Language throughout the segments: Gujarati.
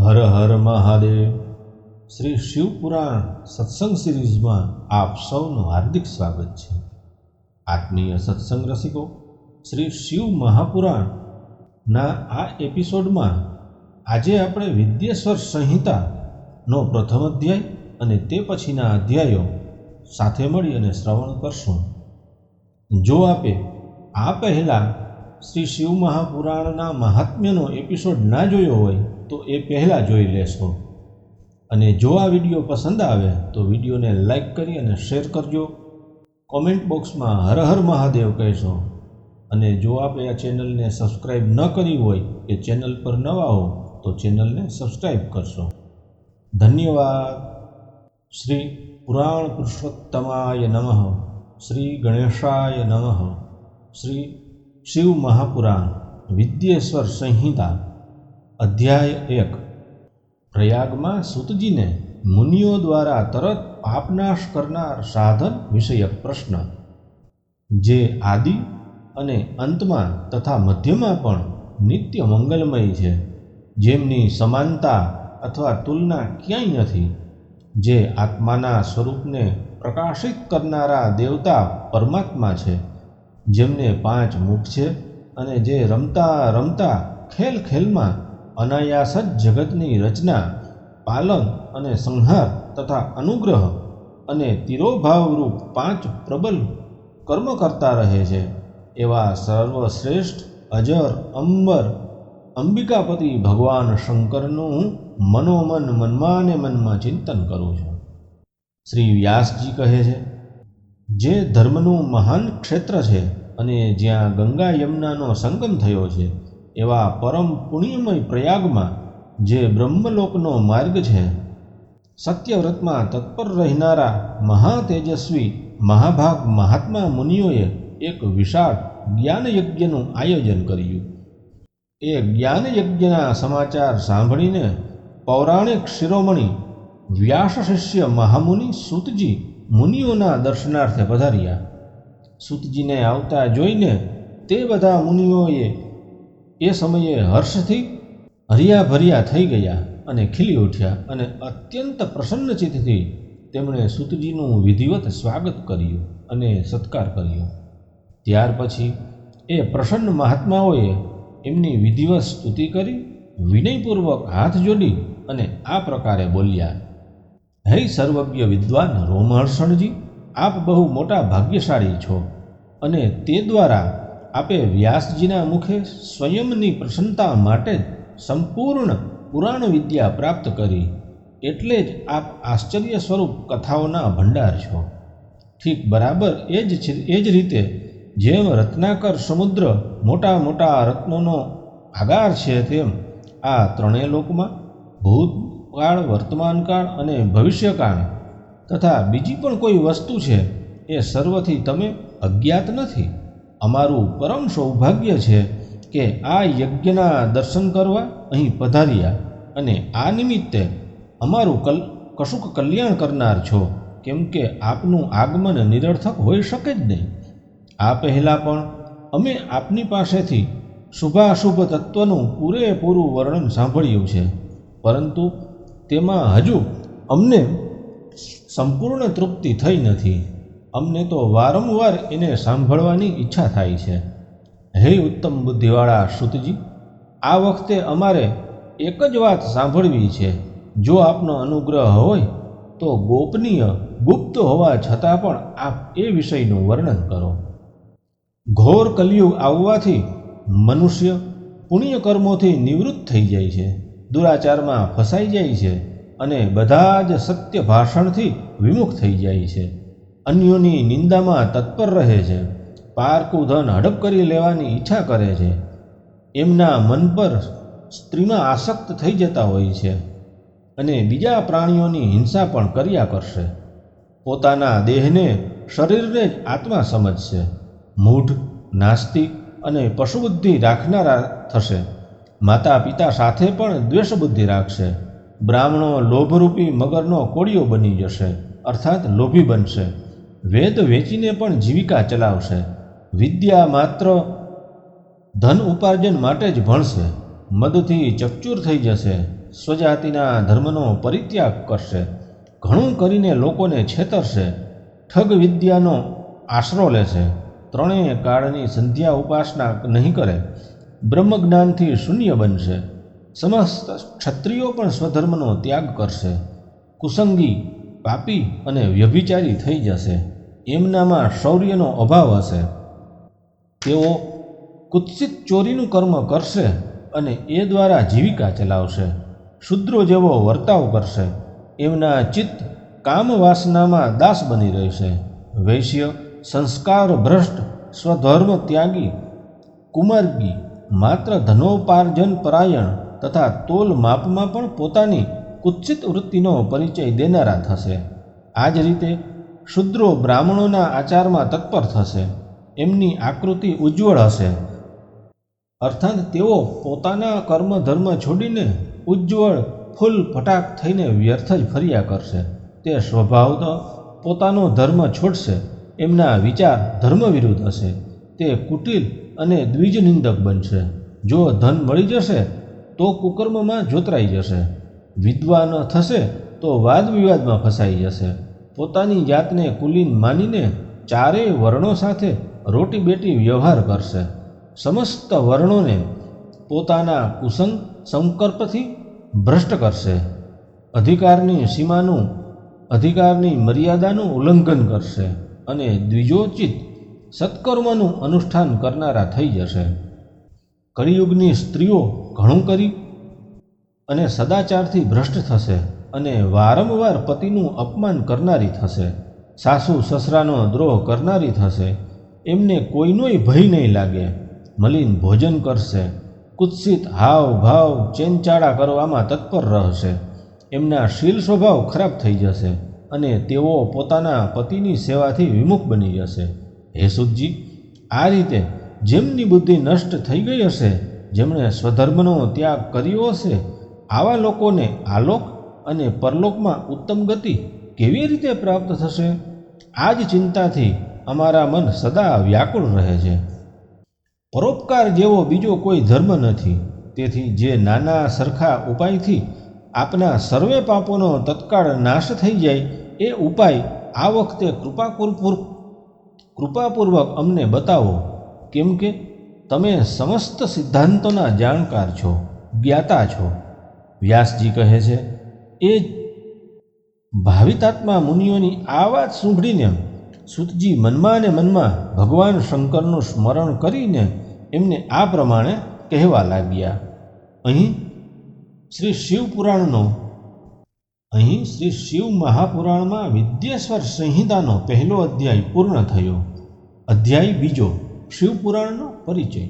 હર હર મહાદેવ। શ્રી શિવપુરાણ સત્સંગ સિરીઝમાં આપ સૌનું હાર્દિક સ્વાગત છે। આત્મીય સત્સંગ રસિકો, શ્રી શિવ મહાપુરાણના આ એપિસોડમાં આજે આપણે વિદ્યેશ્વર સંહિતાનો પ્રથમ અધ્યાય અને તે પછીના અધ્યાયો સાથે મળી અને શ્રવણ કરશું। જો આપે આ પહેલાં શ્રી શિવ મહાપુરાણના મહાત્મ્યનો એપિસોડ ના જોયો હોય તો એ પહેલાં જોઈ લેશો। અને જો આ વિડીયો પસંદ આવે તો વિડીયોને લાઈક કરી અને શેર કરજો। કોમેન્ટ બોક્સમાં હર હર મહાદેવ કહેશો। અને જો આપે આ ચેનલને સબસ્ક્રાઈબ ન કરી હોય કે ચેનલ પર નવા હો તો ચેનલને સબસ્ક્રાઈબ કરશો। ધન્યવાદ। શ્રી પુરાણ પુરુષોત્તમાય નમઃ। શ્રી ગણેશાય નમઃ। શ્રી શિવ મહાપુરાણ વિદ્યેશ્વર સંહિતા અધ્યાય 1। પ્રયાગમાં સૂતજીને મુનિઓ દ્વારા તરત પાપનાશ કરનાર સાધન વિષયક પ્રશ્ન, જે આદિ અને અંતમાં તથા મધ્યમાં પણ નિત્ય મંગલમય છે, જેમની સમાનતા અથવા તુલના ક્યાંય નથી, જે આત્માના સ્વરૂપને પ્રકાશિત કરનારા દેવતા પરમાત્મા છે, જેમને 5 મુખ છે અને જે રમતા રમતા ખેલ ખેલમાં અનાયાસ જ જગતની રચના, પાલન અને સંહાર તથા અનુગ્રહ અને તિરોભાવરૂપ 5 પ્રબલ કર્મ કરતા રહે છે, એવા સર્વશ્રેષ્ઠ અજર અંબર અંબિકાપતિ ભગવાન શંકરનું મનોમન મનમાં ને મનમાં ચિંતન કરું છું। શ્રી વ્યાસજી કહે છે, જે ધર્મનું મહાન ક્ષેત્ર છે અને જ્યાં ગંગા યમુનાનો સંગમ થયો છે, એવા પરમ પુણ્યમય પ્રયાગમાં જે બ્રહ્મલોકનો માર્ગ છે, સત્યવ્રતમાં તત્પર રહેનારા મહાતેજસ્વી મહાભાગ મહાત્મા મુનિઓએ એક વિશાળ જ્ઞાનયજ્ઞનું આયોજન કર્યું। એ જ્ઞાનયજ્ઞના સમાચાર સાંભળીને પૌરાણિક શિરોમણી વ્યાસ શિષ્ય મહામુનિ સૂતજી મુનિઓના દર્શનાર્થે પધાર્યા। સૂતજીને આવતા જોઈને તે બધા મુનિઓએ એ સમયે હર્ષથી હર્યાભર્યા થઈ ગયા અને ખીલી ઉઠ્યા અને અત્યંત પ્રસન્નચિત્તથી તેમણે સૂતજીનું વિધિવત સ્વાગત કર્યું અને સત્કાર કર્યો। ત્યાર પછી એ પ્રસન્ન મહાત્માઓએ એમની વિધિવત સ્તુતિ કરી વિનયપૂર્વક હાથ જોડી અને આ પ્રકારે બોલ્યા, હે સર્વજ્ઞ વિદ્વાન રોમહર્ષણજી, આપ બહુ મોટા ભાગ્યશાળી છો અને તે દ્વારા આપે વ્યાસજીના મુખે સ્વયંની પ્રસન્નતા માટે જ સંપૂર્ણ પુરાણ વિદ્યા પ્રાપ્ત કરી, એટલે જ આપ આશ્ચર્ય સ્વરૂપ કથાઓના ભંડાર છો। ઠીક બરાબર એ જ રીતે જેમ રત્નાકર સમુદ્ર મોટા મોટા રત્નોનો આગાર છે, તેમ આ ત્રણેય લોકમાં ભૂતકાળ, વર્તમાનકાળ અને ભવિષ્યકાળ તથા બીજી પણ કોઈ વસ્તુ છે, એ સર્વથી તમે અજ્ઞાત નથી। અમારું પરમ સૌભાગ્ય છે કે આ યજ્ઞના દર્શન કરવા અહીં પધાર્યા અને આ નિમિત્તે અમારું કશુંક કલ્યાણ કરનાર છો, કેમ કે આપનું આગમન નિરર્થક હોઈ શકે જ નહીં। આ પહેલાં પણ અમે આપની પાસેથી શુભાશુભ તત્વનું પૂરેપૂરું વર્ણન સાંભળ્યું છે, પરંતુ તેમાં હજુ અમને સંપૂર્ણ તૃપ્તિ થઈ નથી। અમને તો વારંવાર એને સાંભળવાની ઈચ્છા થાય છે। હે ઉત્તમ બુદ્ધિવાળા સૂતજી, આ વખતે અમારે એક જ વાત સાંભળવી છે। જો આપનો અનુગ્રહ હોય તો ગોપનીય ગુપ્ત હોવા છતાં પણ આપ એ વિષયનું વર્ણન કરો। ઘોર કલિયુગ આવવાથી મનુષ્ય પુણ્યકર્મોથી નિવૃત્ત થઈ જાય છે, દુરાચારમાં ફસાઈ જાય છે અને બધા જ સત્ય ભાષણથી વિમુખ થઈ જાય છે, અન્યોની નિંદામાં તત્પર રહે છે, પારકું ધન હડપ કરી લેવાની ઈચ્છા કરે છે, એમના મન પર સ્ત્રીમાં આસક્ત થઈ જતા હોય છે અને બીજા પ્રાણીઓની હિંસા પણ કર્યા કરશે, પોતાના દેહને શરીરને જ આત્મા સમજશે, મૂઢ, નાસ્તિક અને પશુબુદ્ધિ રાખનારા થશે, માતા પિતા સાથે પણ દ્વેષબુદ્ધિ રાખશે, બ્રાહ્મણો લોભરૂપી મગરનો કોળિયો બની જશે, અર્થાત લોભી બનશે, વેદ વેચીને પણ જીવિકા ચલાવશે, વિદ્યા માત્ર ધન ઉપાર્જન માટે જ ભણશે, મદથી ચકચૂર થઈ જશે, સ્વજાતિના ધર્મનો પરિત્યાગ કરશે, ઘણું કરીને લોકોને છેતરશે, ઠગ વિદ્યાનો આશરો લેશે, ત્રણેય કાળની સંધ્યા ઉપાસના નહીં કરે, બ્રહ્મજ્ઞાનથી શૂન્ય બનશે, સમસ્ત ક્ષત્રિયો પણ સ્વધર્મનો ત્યાગ કરશે, કુસંગી, પાપી અને વ્યભિચારી થઈ જશે, એમનામાં શૌર્યનો અભાવ હશે, તેઓ કુત્સિત ચોરીનું કર્મ કરશે અને એ દ્વારા જીવિકા ચલાવશે, શૂદ્રો જેવો વર્તાવ કરશે, એમના ચિત્ત કામ વાસનામાં દાસ બની રહેશે, વૈશ્ય, સંસ્કાર ભ્રષ્ટ, સ્વધર્મ ત્યાગી, કુમાર્ગી, માત્ર ધનોપાર્જન પરાયણ તથા તોલ માપમાં પણ પોતાની કુત્સિત વૃત્તિનો પરિચય દેનારા થશે. આ જ રીતે શૂદ્રો બ્રાહ્મણોના આચારમાં તત્પર થશે, એમની આકૃતિ ઉજ્જવળ હશે, અર્થાત તેઓ પોતાના કર્મ ધર્મ છોડીને ઉજ્જવળ ફૂલ ફટાક થઈને વ્યર્થ જ ફર્યા કરશે. તે સ્વભાવત પોતાનો ધર્મ છોડશે, એમના વિચાર ધર્મ વિરુદ્ધ હશે, તે કુટિલ અને દ્વિજનિંદક બનશે. જો ધન મળી જશે તો કુકર્મમાં જોતરાઈ જશે, વિદ્વાન થશે તો વાદ વિવાદમાં ફસાઈ જશે, પોતાની જાતને કુલીન માનીને ચારેય વર્ણો સાથે રોટી બેટી વ્યવહાર કરશે, સમસ્ત વર્ણોને પોતાના કુસંગ સંકલ્પથી ભ્રષ્ટ કરશે, અધિકારની મર્યાદાનું ઉલ્લંઘન કરશે અને દ્વિજોચિત સત્કર્મનું અનુષ્ઠાન કરનારા થઈ જશે. કળિયુગની સ્ત્રીઓ ઘણું કરી અને સદાચારથી ભ્રષ્ટ થશે અને વારંવાર પતિનું અપમાન કરનારી થશે, સાસુ સસરાનો દ્રોહ કરનારી થશે, એમને કોઈનોય ભય નહીં લાગે, મલિન ભોજન કરશે, કુત્સિત હાવ ભાવ ચેનચાળા કરવામાં તત્પર રહેશે, એમના શીલ સ્વભાવ ખરાબ થઈ જશે અને તેઓ પોતાના પતિની સેવાથી વિમુખ બની જશે. હે સુતજી, આ રીતે જેમની બુદ્ધિ નષ્ટ થઈ ગઈ હશે, જેમણે સ્વધર્મનો ત્યાગ કર્યો હશે, આવા લોકોને આલોક અને પરલોકમાં ઉત્તમ ગતિ કેવી રીતે પ્રાપ્ત થશે? આ જ ચિંતાથી અમારા મન સદા વ્યાકુળ રહે છે. પરોપકાર જેવો બીજો કોઈ ધર્મ નથી, તેથી જે નાના સરખા ઉપાયથી આપના સર્વે પાપોનો તત્કાળ નાશ થઈ જાય એ ઉપાય આ વખતે કૃપાપૂર્વક અમને બતાવો, કેમ કે તમે સમસ્ત સિદ્ધાંતોના જાણકાર છો, જ્ઞાતા છો. વ્યાસજી કહે છે, એ ભાવિતાત્મા મુનિઓની આ વાત સાંભળીને સૂતજી મનમાં ને મનમાં ભગવાન શંકરનું સ્મરણ કરીને એમને આ પ્રમાણે કહેવા લાગ્યા. અહીં શ્રી શિવ મહાપુરાણમાં વિદ્યેશ્વર સંહિતાનો પહેલો અધ્યાય પૂર્ણ થયો. અધ્યાય બીજો, શિવપુરાણનો પરિચય.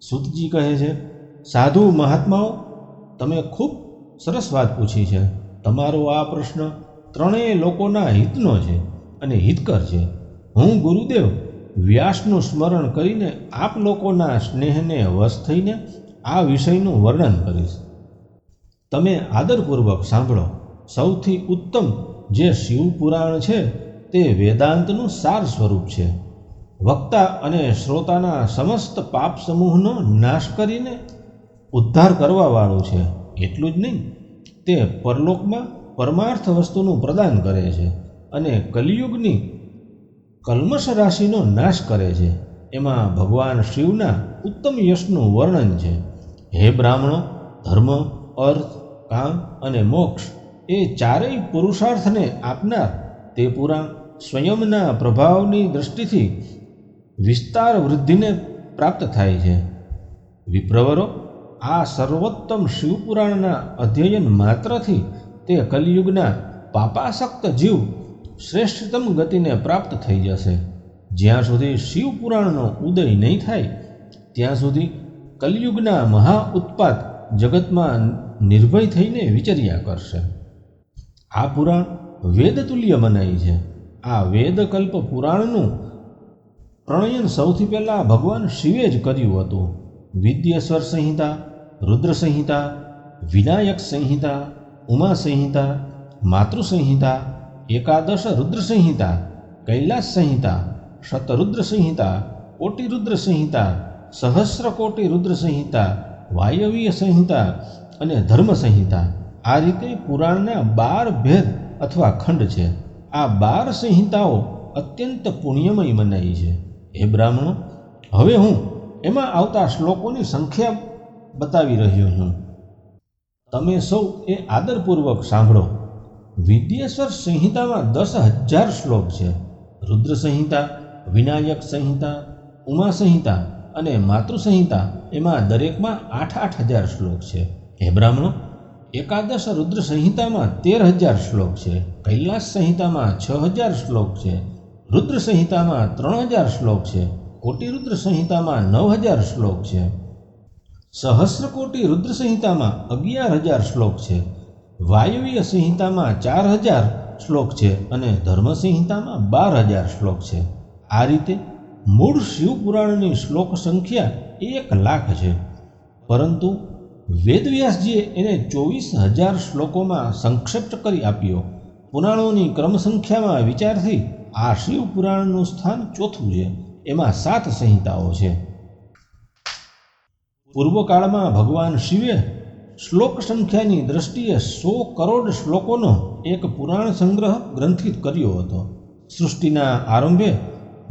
સૂતજી કહે છે, સાધુ મહાત્માઓ, તમે ખૂબ સરસ વાત પૂછી છે. તમારો આ પ્રશ્ન ત્રણેય લોકોના હિતનો છે અને હિતકર છે. હું ગુરુદેવ વ્યાસનું સ્મરણ કરીને આપ લોકોના સ્નેહને વશ થઈને આ વિષયનું વર્ણન કરીશ. તમે આદરપૂર્વક સાંભળો. સૌથી ઉત્તમ જે શિવપુરાણ છે તે વેદાંતનું સાર સ્વરૂપ છે. વક્તા અને શ્રોતાના સમસ્ત પાપ સમૂહનો નાશ કરીને ઉદ્ધાર કરવાવાળું છે. એટલું જ નહીં, તે પરલોકમાં પરમાર્થ વસ્તુનું પ્રદાન કરે છે અને કલિયુગની કલ્મશ રાશિનો નાશ કરે છે. એમાં ભગવાન શિવના ઉત્તમ યશનું વર્ણન છે. હે બ્રાહ્મણો, ધર્મ, અર્થ, કામ અને મોક્ષ એ ચારેય પુરુષાર્થને આપનાર તે પુરાણ સ્વયંના પ્રભાવની દૃષ્ટિથી વિસ્તાર વૃદ્ધિને પ્રાપ્ત થાય છે. વિપ્રવરો, આ સર્વોત્તમ શિવપુરાણના અધ્યયન માત્રથી તે કલિયુગના પાપાસક્ત જીવ શ્રેષ્ઠતમ ગતિને પ્રાપ્ત થઈ જશે. જ્યાં સુધી શિવપુરાણનો ઉદય નહીં થાય ત્યાં સુધી કલિયુગના મહા ઉત્પાત જગતમાં નિર્ભય થઈને વિચર્યા કરશે. આ પુરાણ વેદતુલ્ય મનાય છે. આ વેદકલ્પ પુરાણનું પ્રણયન સૌથી પહેલાં ભગવાન શિવે જ કર્યું હતું. વિદ્યેશ્વર સંહિતા, રુદ્ર સંહિતા, વિનાયક સંહિતા, ઉમા સંહિતા, માતૃસંહિતા, એકાદશ રુદ્ર સંહિતા, કૈલાસ સંહિતા, શતરુદ્ર સંહિતા, કોટિરુદ્ર સંહિતા, સહસ્રકોટિ રુદ્ર સંહિતા, વાયવ્ય સંહિતા અને ધર્મ સંહિતા. આ રીતે પુરાણના 12 ભેદ અથવા ખંડ છે. આ 12 સંહિતાઓ અત્યંત પુણ્યમય મનાઈ છે. હે બ્રાહ્મણો, હવે હું એમાં આવતા શ્લોકોની સંખ્યા બતાવી રહ્યો છું. તમે સૌ એ આદરપૂર્વક સાંભળો. વિદ્યેશ્વર સંહિતામાં 10,000 શ્લોક છે. રુદ્ર સંહિતા, વિનાયક સંહિતા, ઉમા સંહિતા અને માતૃ સંહિતા એમાં દરેકમાં 8,000 શ્લોક છે. હે બ્રાહ્મણો, એકાદશ રુદ્ર સંહિતામાં 13,000 શ્લોક છે. કૈલાસ સંહિતામાં 6,000 શ્લોક છે. રુદ્ર સંહિતામાં 3,000 શ્લોક છે. કોટી રુદ્ર સંહિતામાં 9,000 શ્લોક છે. સહસ્રકોટી રુદ્ર સંહિતામાં 11,000 શ્લોક છે. વાયવ્ય સંહિતામાં 4,000 શ્લોક છે અને ધર્મ સંહિતામાં 12,000 શ્લોક છે. આ રીતે મૂળ શિવપુરાણની શ્લોક સંખ્યા 1,00,000 છે. પરંતુ વેદવ્યાસજીએ એને 24,000 શ્લોકોમાં સંક્ષિપ્ત કરી આપ્યો. પુરાણોની ક્રમ સંખ્યામાં વિચારથી આ શિવપુરાણનું સ્થાન ચોથું છે. એમાં 7 સંહિતાઓ છે. પૂર્વકાળમાં ભગવાન શિવે શ્લોક સંખ્યાની દ્રષ્ટિએ 100 કરોડ શ્લોકોનો એક પુરાણ સંગ્રહ ગ્રંથિત કર્યો હતો. સૃષ્ટિના આરંભે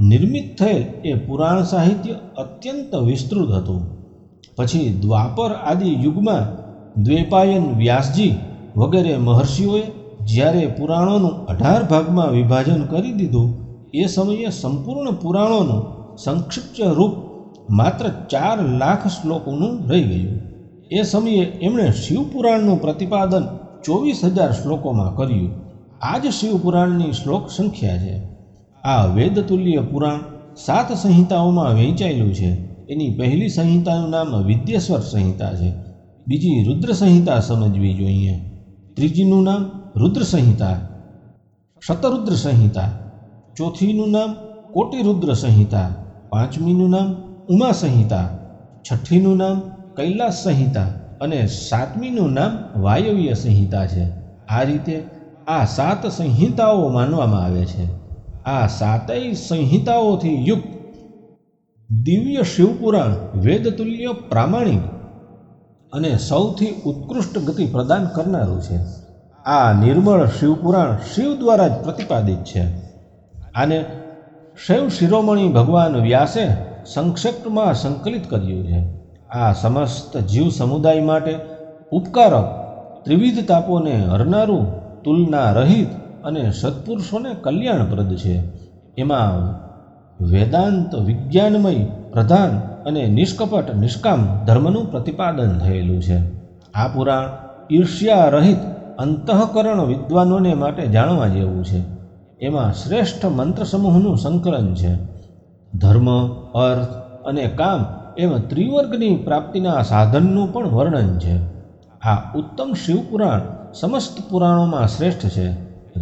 નિર્મિત થયેલ એ પુરાણ સાહિત્ય અત્યંત વિસ્તૃત હતું. પછી દ્વાપર આદિ યુગમાં દ્વૈપાયન વ્યાસજી વગેરે મહર્ષિઓએ જ્યારે પુરાણોનું 18 ભાગમાં વિભાજન કરી દીધું, એ સમયે સંપૂર્ણ પુરાણોનું સંક્ષિપ્ત રૂપ માત્ર 4,00,000 શ્લોકોનું રહી ગયું. એ સમયે એમણે શિવપુરાણનું પ્રતિપાદન 24,000 શ્લોકોમાં કર્યું. આ જ શિવપુરાણની શ્લોક સંખ્યા છે. આ વેદતુલ્ય પુરાણ 7 સંહિતાઓમાં વહેંચાયેલું છે. એની પહેલી સંહિતાનું નામ વિદ્યેશ્વર સંહિતા છે. બીજી રુદ્ર સંહિતા સમજવી જોઈએ. ત્રીજીનું નામ રુદ્ર સંહિતા, શતરુદ્ર સંહિતા. ચોથીનું નામ કોટી રુદ્ર સંહિતા. પાંચમીનું નામ ઉમા સંહિતા. છઠ્ઠીનું નામ કૈલાસ સંહિતા અને 7મીનું નામ વાયવ્ય સંહિતા છે. આ રીતે આ 7 સંહિતાઓ માનવામાં આવે છે. આ 7 સંહિતાઓથી યુક્ત દિવ્ય શિવપુરાણ વેદતુલ્ય, પ્રામાણિક અને સૌથી ઉત્કૃષ્ટ ગતિ પ્રદાન કરનારું છે. આ નિર્મળ શિવપુરાણ શિવ દ્વારા જ પ્રતિપાદિત છે. આને શૈવ શિરોમણી ભગવાન વ્યાસે સંક્ષિપ્તમાં સંકલિત કર્યું છે. આ સમસ્ત જીવ સમુદાય માટે ઉપકારક, ત્રિવિધ તાપોને હરનારું, તુલના રહિત અને સત્પુરુષોને કલ્યાણપ્રદ છે. એમાં વેદાંત વિજ્ઞાનમય પ્રધાન અને નિષ્કપટ નિષ્કામ ધર્મનું પ્રતિપાદન થયેલું છે. આ પુરાણ ઈર્ષ્યા રહિત અંતઃકરણ વિદ્વાનોને માટે જાણવા જેવું છે. એમાં શ્રેષ્ઠ મંત્ર સમૂહનું સંકલન છે. ધર્મ, અર્થ અને કામ એમ ત્રિવર્ગની પ્રાપ્તિના સાધનનું પણ વર્ણન છે. આ ઉત્તમ શિવપુરાણ સમસ્ત પુરાણોમાં શ્રેષ્ઠ છે.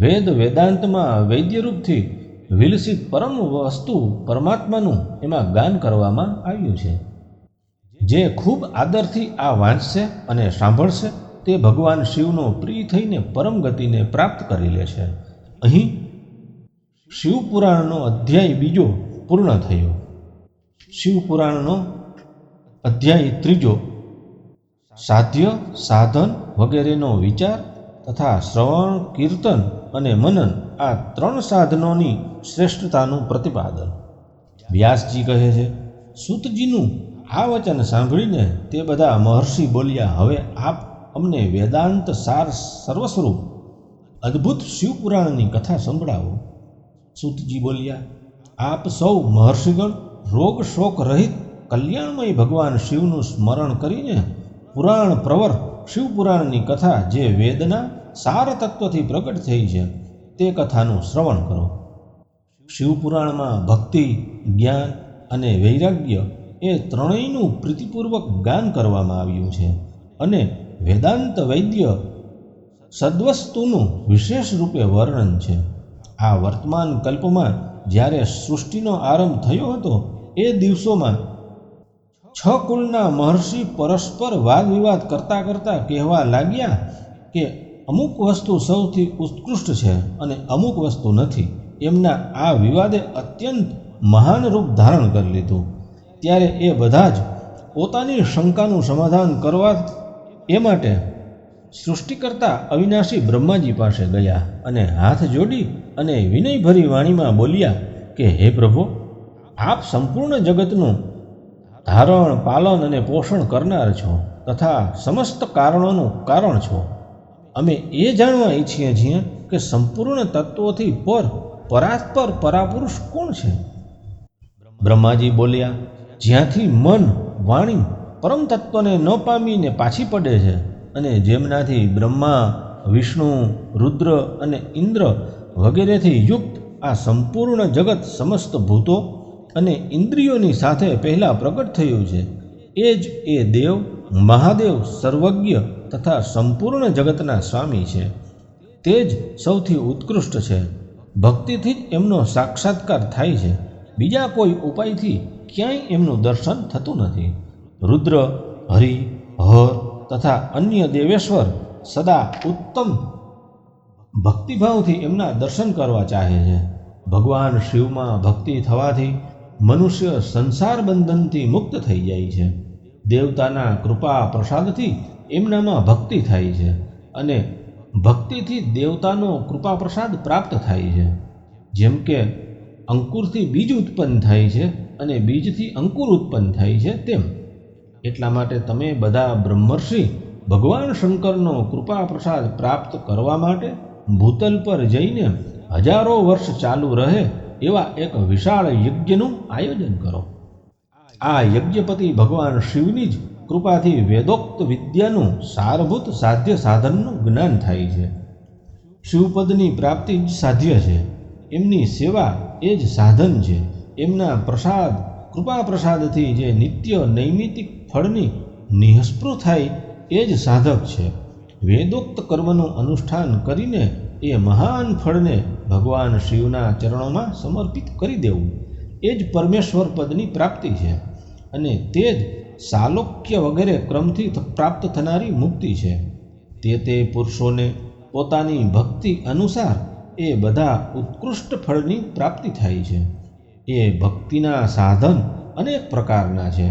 વેદ વેદાંતમાં વૈદ્યરૂપથી વિલસિત પરમ વસ્તુ પરમાત્માનું એમાં ગાન કરવામાં આવ્યું છે. જે ખૂબ આદરથી આ વાંચશે અને સાંભળશે તે ભગવાન શિવનો પ્રિય થઈને પરમ ગતિને પ્રાપ્ત કરી લે છે. અહીં શિવપુરાણનો અધ્યાય બીજો પૂર્ણ થયો. શિવપુરાણનો અધ્યાય ત્રીજો સાધ્ય, સાધન વગેરેનો વિચાર તથા શ્રવણ, કીર્તન અને મનન આ 3 સાધનોની શ્રેષ્ઠતાનું પ્રતિપાદન. વ્યાસજી કહે છે, સૂતજીનું આ વચન સાંભળીને તે બધા મહર્ષિ બોલ્યા, હવે આપ અમને વેદાંત સાર સર્વસ્વરૂપ અદ્ભુત શિવપુરાણની કથા સંભળાવો. સૂતજી બોલ્યા, આપ સૌ મહર્ષિગણ રોગ શોક રહિત કલ્યાણમય ભગવાન શિવનું સ્મરણ કરીને પુરાણ પ્રવર શિવપુરાણની કથા જે વેદના સાર તત્વથી પ્રગટ થઈ છે તે કથાનું શ્રવણ કરો. શિવપુરાણમાં ભક્તિ, જ્ઞાન અને વૈરાગ્ય એ ત્રણેયનું પ્રીતિપૂર્વક ગાન કરવામાં આવ્યું છે અને વેદાંત વૈદ્ય સદ્વસ્તુનું વિશેષ રૂપે વર્ણન છે. આ વર્તમાન કલ્પમાં જ્યારે સૃષ્ટિનો આરંભ થયો હતો એ દિવસોમાં 6 કુળના મહર્ષિ પરસ્પર વાદ વિવાદ કરતા કરતા કહેવા લાગ્યા કે અમુક વસ્તુ સૌથી ઉત્કૃષ્ટ છે અને અમુક વસ્તુ નથી. એમના આ વિવાદે અત્યંત મહાન રૂપ ધારણ કરી લીધું. ત્યારે એ બધા જ પોતાની શંકાનું સમાધાન કરવા એ માટે સૃષ્ટિકર્તા અવિનાશી બ્રહ્માજી પાસે ગયા અને હાથ જોડી અને વિનયભરી વાણીમાં બોલ્યા કે હે પ્રભુ, આપ સંપૂર્ણ જગતનું ધારણ, પાલન અને પોષણ કરનાર છો તથા સમસ્ત કારણોનું કારણ છો. અમે એ જાણવા ઈચ્છીએ છીએ કે સંપૂર્ણ તત્વોથી પરાત્પર પરાપુરુષ કોણ છે? બ્રહ્માજી બોલ્યા, જ્યાંથી મન, વાણી પરમ તત્વને ન પામીને પાછી પડે છે અને જેમનાથી બ્રહ્મા, વિષ્ણુ, રુદ્ર અને ઇન્દ્ર વગેરેથી યુક્ત આ સંપૂર્ણ જગત સમસ્ત ભૂતો અને ઇન્દ્રિયોની સાથે પહેલાં પ્રગટ થયું છે, એ જ એ દેવ, મહાદેવ, સર્વજ્ઞ તથા સંપૂર્ણ જગતના સ્વામી છે. તે જ સૌથી ઉત્કૃષ્ટ છે. ભક્તિથી જ એમનો સાક્ષાત્કાર થાય છે. બીજા કોઈ ઉપાયથી ક્યાંય એમનું દર્શન થતું નથી. રુદ્ર, હરિ, હર તથા અન્ય દેવેશ્વર સદા ઉત્તમ ભક્તિભાવથી એમના દર્શન કરવા ચાહે છે. ભગવાન શિવમાં ભક્તિ થવાથી મનુષ્ય સંસાર બંધનથી મુક્ત થઈ જાય છે. દેવતાના કૃપા પ્રસાદથી એમનામાં ભક્તિ થાય છે અને ભક્તિથી દેવતાનો કૃપા પ્રસાદ પ્રાપ્ત થાય છે. જેમ કે અંકુરથી બીજ ઉત્પન્ન થાય છે અને બીજથી અંકુર ઉત્પન્ન થાય છે તેમ. એટલા માટે તમે બધા બ્રહ્મર્ષિ ભગવાન શંકરનો કૃપા પ્રસાદ પ્રાપ્ત કરવા માટે ભૂતલ પર જઈને હજારો વર્ષ ચાલુ રહે એવા એક વિશાળ યજ્ઞનું આયોજન કરો. આ યજ્ઞપતિ ભગવાન શિવની જ કૃપાથી વેદોક્ત વિદ્યાનું સારભૂત સાધ્ય સાધનનું જ્ઞાન થાય છે. શિવપદની પ્રાપ્તિ જ સાધ્ય છે. એમની સેવા એ જ સાધન છે. એમના પ્રસાદ, કૃપા પ્રસાદથી જે નિત્ય નૈમિતિક ફળની નિઃસ્પૃહ થાય એ જ સાધક છે. વેદોક્ત કર્મનું અનુષ્ઠાન કરીને એ મહાન ફળને ભગવાન શિવના ચરણોમાં સમર્પિત કરી દેવું એ જ પરમેશ્વર પદની પ્રાપ્તિ છે અને તે જ સાલોક્ય વગેરે ક્રમથી પ્રાપ્ત થનારી મુક્તિ છે. તે પુરુષોને પોતાની ભક્તિ અનુસાર એ બધા ઉત્કૃષ્ટ ફળની પ્રાપ્તિ થાય છે. એ ભક્તિના સાધન અનેક પ્રકારના છે.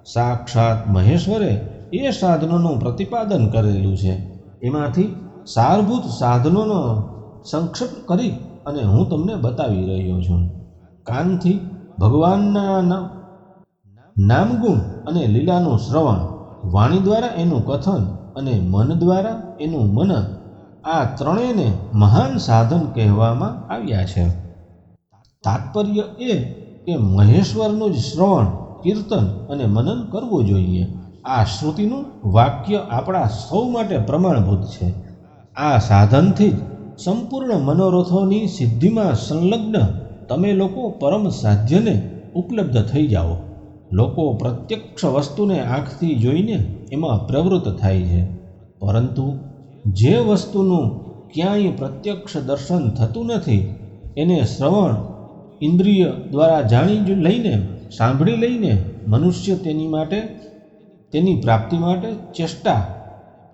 સાક્ષાત મહેશ્વરે એ સાધનોનું પ્રતિપાદન કરેલું છે. એમાંથી સારભૂત સાધનોનો સંક્ષેપ કરી અને હું તમને બતાવી રહ્યો છું. કાનથી ભગવાનના નામગુણ અને લીલાનું શ્રવણ, વાણી દ્વારા એનું કથન અને મન દ્વારા એનું મનન, આ ત્રણેયને મહાન સાધન કહેવામાં આવ્યા છે. તાત્પર્ય એ કે મહેશ્વરનું જ શ્રવણ, કીર્તન અને મનન કરવું જોઈએ. આ શ્રુતિનું વાક્ય આપણા સૌ માટે પ્રમાણભૂત છે. આ સાધનથી જ સંપૂર્ણ મનોરથોની સિદ્ધિમાં સંલગ્ન તમે લોકો પરમ સાધ્યને ઉપલબ્ધ થઈ જાઓ. લોકો પ્રત્યક્ષ વસ્તુને આંખથી જોઈને એમાં પ્રવૃત્ત થાય છે, પરંતુ જે વસ્તુનું ક્યાંય પ્રત્યક્ષ દર્શન થતું નથી એને શ્રવણ ઇન્દ્રિય દ્વારા જાણી લઈને, સાંભળી લઈને મનુષ્ય તેની પ્રાપ્તિ માટે ચેષ્ટા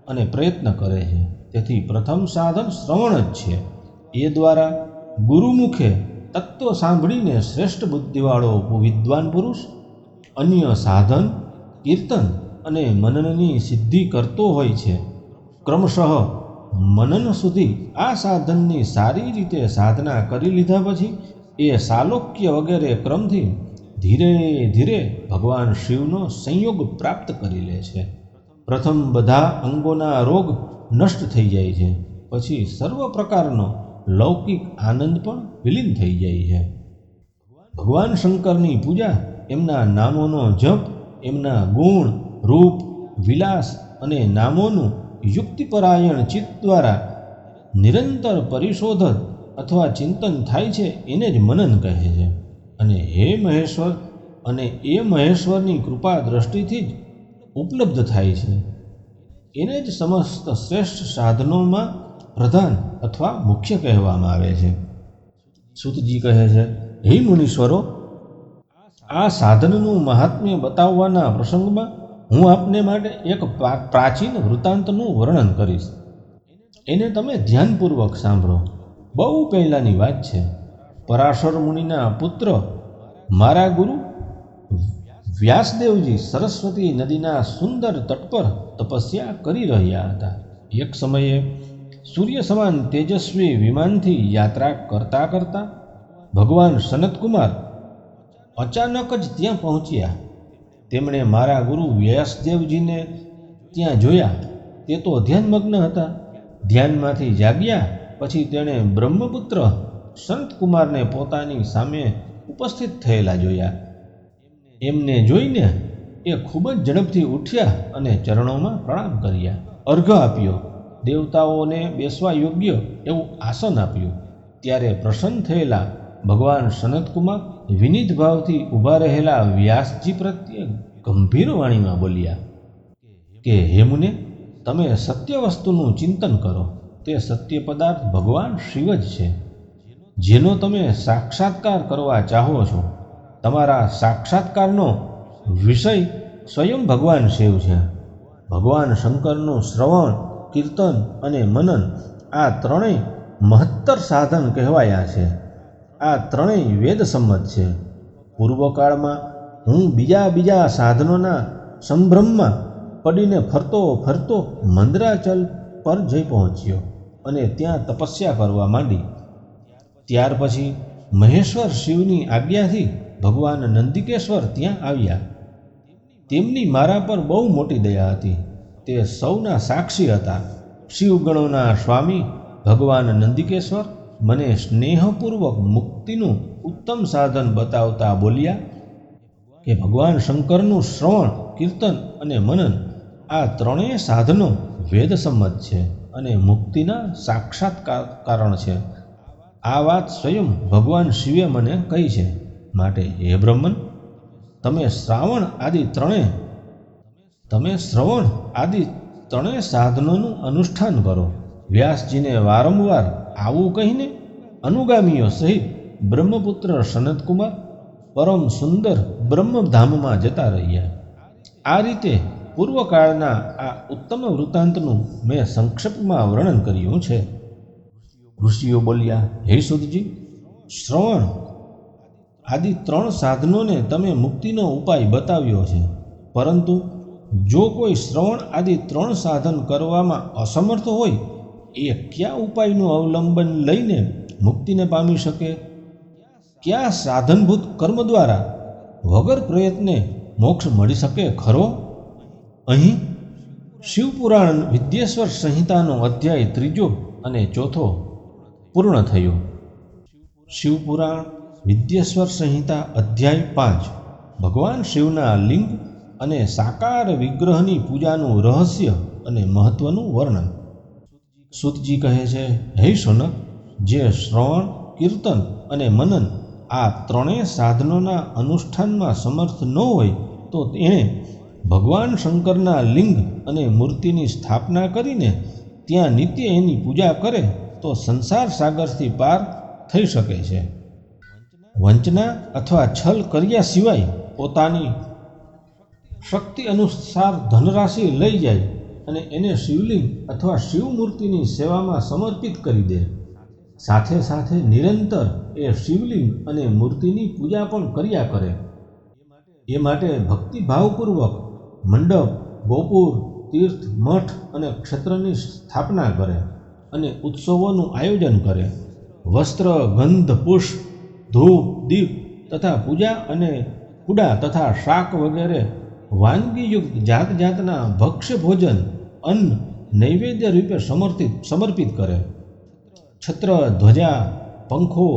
અને પ્રયત્ન કરે છે. તેથી પ્રથમ સાધન શ્રવણ જ છે. એ દ્વારા ગુરુમુખે તત્વ સાંભળીને શ્રેષ્ઠ બુદ્ધિવાળો વિદ્વાન પુરુષ અન્ય સાધન, કીર્તન અને મનનની સિદ્ધિ કરતો હોય છે. ક્રમશઃ મનન સુધી આ સાધનની સારી રીતે સાધના કરી લીધા પછી એ સાલોક્ય વગેરે ક્રમથી ધીરે ધીરે ભગવાન શિવનો સંયોગ પ્રાપ્ત કરી લે છે. પ્રથમ બધા અંગોના રોગ નષ્ટ થઈ જાય છે. પછી સર્વ પ્રકારનો લૌકિક આનંદ પણ વિલીન થઈ જાય છે. ભગવાન શંકરની પૂજા, એમના નામોનો જપ, એમના ગુણ, રૂપ, વિલાસ અને નામોનું યુક્તિપરાયણ ચિત્ત દ્વારા નિરંતર પરિશોધન અથવા ચિંતન થાય છે એને જ મનન કહે છે. અને એ મહેશ્વરની કૃપા દ્રષ્ટિથી જ ઉપલબ્ધ થાય છે. એને જ સમસ્ત શ્રેષ્ઠ સાધનોમાં પ્રધાન અથવા મુખ્ય કહેવામાં આવે છે. સૂતજી કહે છે, હે મુનીશ્વરો, આ સાધનનું મહાત્મ્ય બતાવવાના પ્રસંગમાં હું આપને માટે એક પ્રાચીન વૃત્તાંતનું વર્ણન કરીશ. એને તમે ધ્યાનપૂર્વક સાંભળો. બહુ પહેલાંની વાત છે. પરાશર મુનિના પુત્ર મારા ગુરુ વ્યાસદેવજી સરસ્વતી નદીના સુંદર તટ પર તપસ્યા કરી રહ્યા હતા. એક સમયે સૂર્ય સમાન તેજસ્વી વિમાનથી યાત્રા કરતા કરતા ભગવાન સનતકુમાર અચાનક જ ત્યાં પહોંચ્યા. તેમણે મારા ગુરુ વ્યાસદેવજીને ત્યાં જોયા. તે તો ધ્યાનમગ્ન હતા. ધ્યાનમાંથી જાગ્યા પછી તેણે બ્રહ્મપુત્ર સનતકુમારને પોતાની સામે ઉપસ્થિત થયેલા જોયા. એમને જોઈને એ ખૂબ જ ઝડપથી ઉઠ્યા અને ચરણોમાં પ્રણામ કર્યા. અર્ઘ આપ્યો. દેવતાઓને બેસવા યોગ્ય એવું આસન આપ્યું. ત્યારે પ્રસન્ન થયેલા ભગવાન સનતકુમાર વિનીત ભાવથી ઊભા રહેલા વ્યાસજી પ્રત્યે ગંભીર વાણીમાં બોલ્યા કે હે મુને, તમે સત્ય વસ્તુનું ચિંતન કરો. તે સત્ય પદાર્થ ભગવાન શિવ જ છે, જેનો તમે સાક્ષાત્કાર કરવા ચાહો છો. તમારા સાક્ષાત્કારનો વિષય સ્વયં ભગવાન શિવ છે. ભગવાન શંકરનું શ્રવણ, કીર્તન અને મનન આ ત્રણેય મહત્તર સાધન કહેવાયા છે. આ ત્રણેય વેદ સંમત છે. પૂર્વકાળમાં હું બીજા સાધનોના સંભ્રમમાં પડીને ફરતો મંદરાચલ પર જઈ પહોંચ્યો અને ત્યાં તપસ્યા કરવા માંડી. ત્યાર પછી મહેશ્વર શિવની આજ્ઞાથી ભગવાન નંદિકેશ્વર ત્યાં આવ્યા. તેમની મારા પર બહુ મોટી દયા હતી. તે સૌના સાક્ષી હતા. શિવગણોના સ્વામી ભગવાન નંદિકેશ્વર મને સ્નેહપૂર્વક મુક્તિનું ઉત્તમ સાધન બતાવતા બોલ્યા કે ભગવાન શંકરનું શ્રવણ, કીર્તન અને મનન આ ત્રણેય સાધનો વેદ સંમત છે અને મુક્તિના સાક્ષાત કારણ છે. આ વાત સ્વયં ભગવાન શિવે મને કહી છે. માટે હે બ્રહ્મન, તમે શ્રવણ આદિ ત્રણેય સાધનોનું અનુષ્ઠાન કરો. વ્યાસજીને વારંવાર આવું કહીને અનુગામીઓ સહિત બ્રહ્મપુત્ર સનતકુમાર પરમ સુંદર બ્રહ્મધામમાં જતા રહ્યા. આ રીતે પૂર્વકાળના આ ઉત્તમ વૃત્તાંતનું મેં સંક્ષેપમાં વર્ણન કર્યું છે. ઋષિઓ બોલ્યા, હે સુતજી, શ્રવણ આદિ ત્રણ સાધનોને તમે મુક્તિનો ઉપાય બતાવ્યો છે, પરંતુ જો કોઈ શ્રવણ આદિ ત્રણ સાધન કરવામાં અસમર્થ હોય એ કયા ઉપાયનું અવલંબન લઈને મુક્તિને પામી શકે? કયા સાધનભૂત કર્મ દ્વારા વગર પ્રયત્ને મોક્ષ મળી શકે ખરો? અહીં શિવપુરાણ વિદ્યેશ્વર સંહિતાનો અધ્યાય 3 અને 4 પૂર્ણ થયો. શિવપુરાણ વિદ્યેશ્વર સંહિતા અધ્યાય 5 ભગવાન શિવના લિંગ અને સાકાર વિગ્રહની પૂજાનું રહસ્ય અને મહત્વનું વર્ણન. સૂતજી કહે છે, હે શૌનક, જે શ્રવણ, કીર્તન અને મનન આ ત્રણેય સાધનોના અનુષ્ઠાનમાં સમર્થ ન હોય તો એણે ભગવાન શંકરના લિંગ અને મૂર્તિની સ્થાપના કરીને ત્યાં નિત્ય એની પૂજા કરે તો સંસાર સાગરથી પાર થઈ શકે છે. વંચના અથવા છલ કર્યા સિવાય પોતાની શક્તિ અનુસાર ધનરાશિ લઈ જાય અને એને શિવલિંગ અથવા શિવમૂર્તિની સેવામાં સમર્પિત કરી દે. સાથે સાથે નિરંતર એ શિવલિંગ અને મૂર્તિની પૂજા પણ કર્યા કરે. એ માટે ભક્તિભાવપૂર્વક મંડપ, ગોપુર, તીર્થ, મઠ અને ક્ષેત્રની સ્થાપના કરે અને ઉત્સવોનું આયોજન કરે. વસ્ત્ર, ગંધ, પુષ્પ, ધૂપ, દીપ તથા પૂજા અને કુડા તથા શાક વગેરે વાનગીયુક્ત જાત જાતના ભક્ષ્ય ભોજન, અન્ન નૈવેદ્ય રૂપે સમર્પિત કરે. છત્ર, ધ્વજા, પંખો,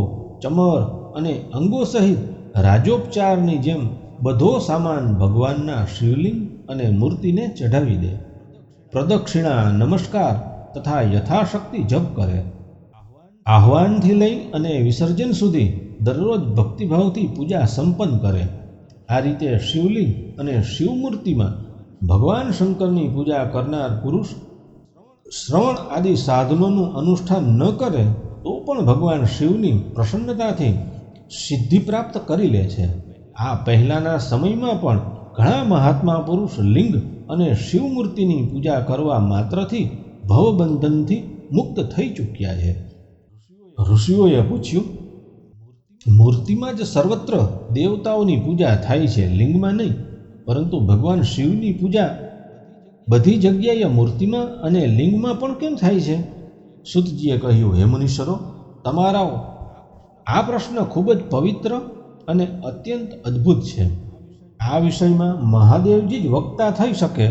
ચમર અને અંગો સહિત રાજોપચારની જેમ બધો સામાન ભગવાનના શિવલિંગ અને મૂર્તિને ચઢાવી દે. પ્રદક્ષિણા, નમસ્કાર તથા યથાશક્તિ જપ કરે. આહ્વાનથી લઈ અને વિસર્જન સુધી દરરોજ ભક્તિભાવથી પૂજા સંપન્ન કરે. આ રીતે શિવલિંગ અને શિવમૂર્તિમાં ભગવાન શંકરની પૂજા કરનાર પુરુષ શ્રવણ આદિ સાધનોનું અનુષ્ઠાન ન કરે તો પણ ભગવાન શિવની પ્રસન્નતાથી સિદ્ધિ પ્રાપ્ત કરી લે છે. આ પહેલાંના સમયમાં પણ ઘણા મહાત્મા પુરુષ લિંગ અને શિવમૂર્તિની પૂજા કરવા માત્રથી ભવબંધનથી મુક્ત થઈ ચૂક્યા છે. ઋષિઓએ પૂછ્યું, મૂર્તિમાં જ સર્વત્ર દેવતાઓની પૂજા થાય છે, લિંગમાં નહીં. પરંતુ ભગવાન શિવની પૂજા બધી જગ્યાએ મૂર્તિમાં અને લિંગમાં પણ કેમ થાય છે? સૂતજીએ કહ્યું, હે મુનીશ્વરો, તમારો આ પ્રશ્ન ખૂબ જ પવિત્ર અને અત્યંત અદ્ભુત છે. આ વિષયમાં મહાદેવજી જ વક્તા થઈ શકે.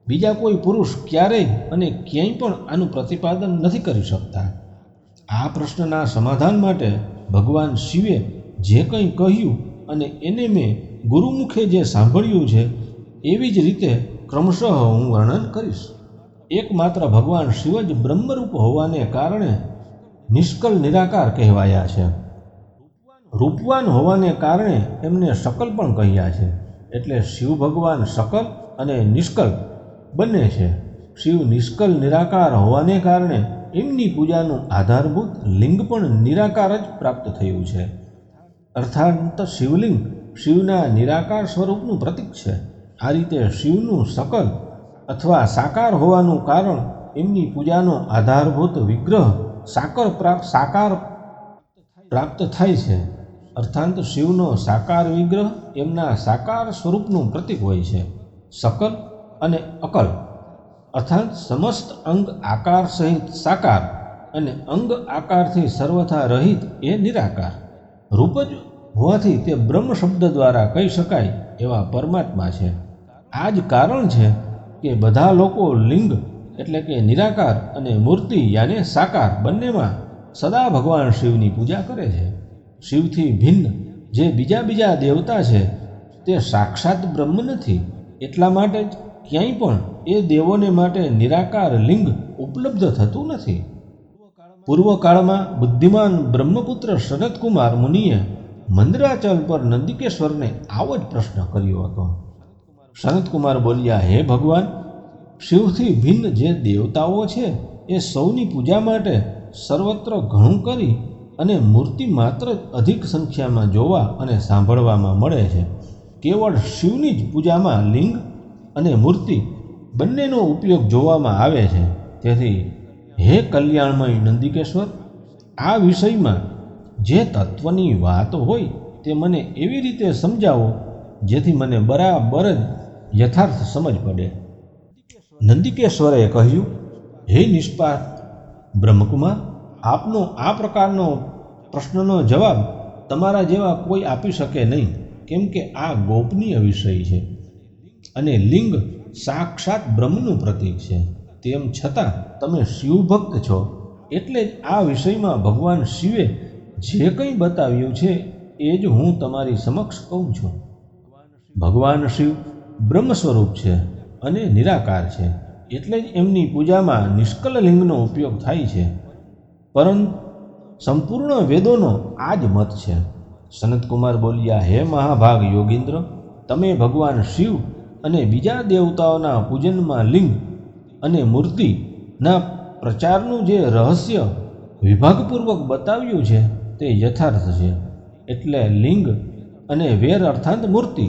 બીજા કોઈ પુરુષ ક્યારેય અને ક્યાંય પણ આનું પ્રતિપાદન નથી કરી શકતા. આ પ્રશ્નના સમાધાન માટે ભગવાન શિવે જે કંઈ કહ્યું અને એને મેં ગુરુમુખે જે સાંભળ્યું છે એવી જ રીતે ક્રમશઃ હું વર્ણન કરીશ. એકમાત્ર ભગવાન શિવ જ બ્રહ્મરૂપ હોવાને કારણે નિષ્કલ નિરાકાર કહેવાયા છે. રૂપવાન હોવાને કારણે એમને શકલ પણ કહ્યા છે. એટલે શિવ ભગવાન શકલ અને નિષ્કલ બંને છે. શિવ નિષ્કલ નિરાકાર હોવાને કારણે એમની પૂજાનું આધારભૂત લિંગ પણ નિરાકાર જ પ્રાપ્ત થયું છે. અર્થાત શિવલિંગ શિવના નિરાકાર સ્વરૂપનું પ્રતીક છે. આ રીતે શિવનું શકલ અથવા સાકાર હોવાનું કારણ એમની પૂજાનો આધારભૂત વિગ્રહ સાકાર પ્રાપ્ત થાય છે. અર્થાત શિવનો સાકાર વિગ્રહ એમના સાકાર સ્વરૂપનું પ્રતીક હોય છે. શકલ અને અકલ અર્થાત સમસ્ત અંગ આકાર સહિત સાકાર અને અંગ આકારથી સર્વથા રહિત એ નિરાકાર રૂપ જ હોવાથી તે બ્રહ્મ શબ્દ દ્વારા કહી શકાય એવા પરમાત્મા છે. આ જ કારણ છે કે બધા લોકો લિંગ એટલે કે નિરાકાર અને મૂર્તિ યાને સાકાર બંનેમાં સદા ભગવાન શિવની પૂજા કરે છે. શિવથી ભિન્ન જે બીજા દેવતા છે તે સાક્ષાત બ્રહ્મ નથી. એટલા માટે જ ક્યાંય પણ એ દેવોને માટે નિરાકાર લિંગ ઉપલબ્ધ થતું નથી. પૂર્વકાળમાં બુદ્ધિમાન બ્રહ્મપુત્ર સનતકુમાર મુનિએ મંદરાચલ પર નંદિકેશ્વરને આવો જ પ્રશ્ન કર્યો હતો. સનતકુમાર બોલ્યા, હે ભગવાન, શિવથી ભિન્ન જે દેવતાઓ છે એ સૌની પૂજા માટે સર્વત્ર ઘણું કરી અને મૂર્તિ માત્ર અધિક સંખ્યામાં જોવા અને સાંભળવામાં મળે છે. કેવળ શિવની જ પૂજામાં લિંગ અને મૂર્તિ બંનેનો ઉપયોગ જોવામાં આવે છે. તેથી હે કલ્યાણમય નંદિકેશ્વર, આ વિષયમાં જે તત્વની વાત હોય તે મને એવી રીતે સમજાવો જેથી મને બરાબર જ યથાર્થ સમજ પડે. નંદિકેશ્વરે કહ્યું, હે નિષ્પાપ બ્રહ્મકુમાર, આપનો આ પ્રકારનો પ્રશ્નનો જવાબ તમારા જેવા કોઈ આપી શકે નહીં, કેમ કે આ ગોપનીય વિષય છે અને લિંગ સાક્ષાત બ્રહ્મનું પ્રતીક છે. તેમ છતાં તમે શિવભક્ત છો એટલે જ આ વિષયમાં ભગવાન શિવે જે કંઈ બતાવ્યું છે એ જ હું તમારી સમક્ષ કહું છું. ભગવાન શિવ બ્રહ્મ સ્વરૂપ છે અને નિરાકાર છે. એટલે જ એમની પૂજામાં નિષ્કલ લિંગનો ઉપયોગ થાય છે. પરંતુ સંપૂર્ણ વેદોનો આ જ મત છે. સનતકુમાર બોલ્યા, હે મહાભાગ યોગીન્દ્ર, તમે ભગવાન શિવ અને બીજા દેવતાઓના પૂજનમાં લિંગ અને મૂર્તિના પ્રચારનું જે રહસ્ય વિભાગપૂર્વક બતાવ્યું છે તે યથાર્થ છે. એટલે લિંગ અને વેર અર્થાત મૂર્તિ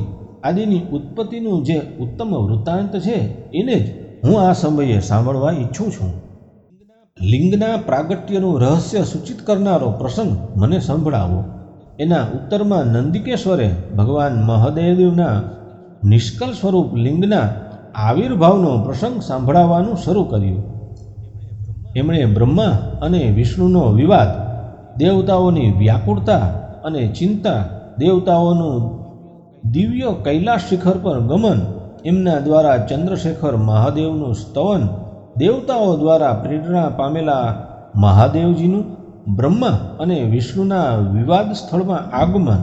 આદિની ઉત્પત્તિનું જે ઉત્તમ વૃત્તાંત છે એને જ હું આ સમયે સાંભળવા ઈચ્છું છું. લિંગના પ્રાગટ્યનું રહસ્ય સૂચિત કરનારો પ્રસંગ મને સંભળાવો. એના ઉત્તરમાં નંદિકેશ્વરે ભગવાન મહાદેવના નિષ્કલ સ્વરૂપ લિંગના આવિર્ભાવનો પ્રસંગ સાંભળવાનું શરૂ કર્યું. એમણે બ્રહ્મા અને વિષ્ણુનો વિવાદ, દેવતાઓની વ્યાકુળતા અને ચિંતા, દેવતાઓનું દિવ્ય કૈલાસ શિખર પર ગમન, એમના દ્વારા ચંદ્રશેખર મહાદેવનું સ્તવન, દેવતાઓ દ્વારા પ્રેરણા પામેલા મહાદેવજીનું બ્રહ્મા અને વિષ્ણુના વિવાદ સ્થળમાં આગમન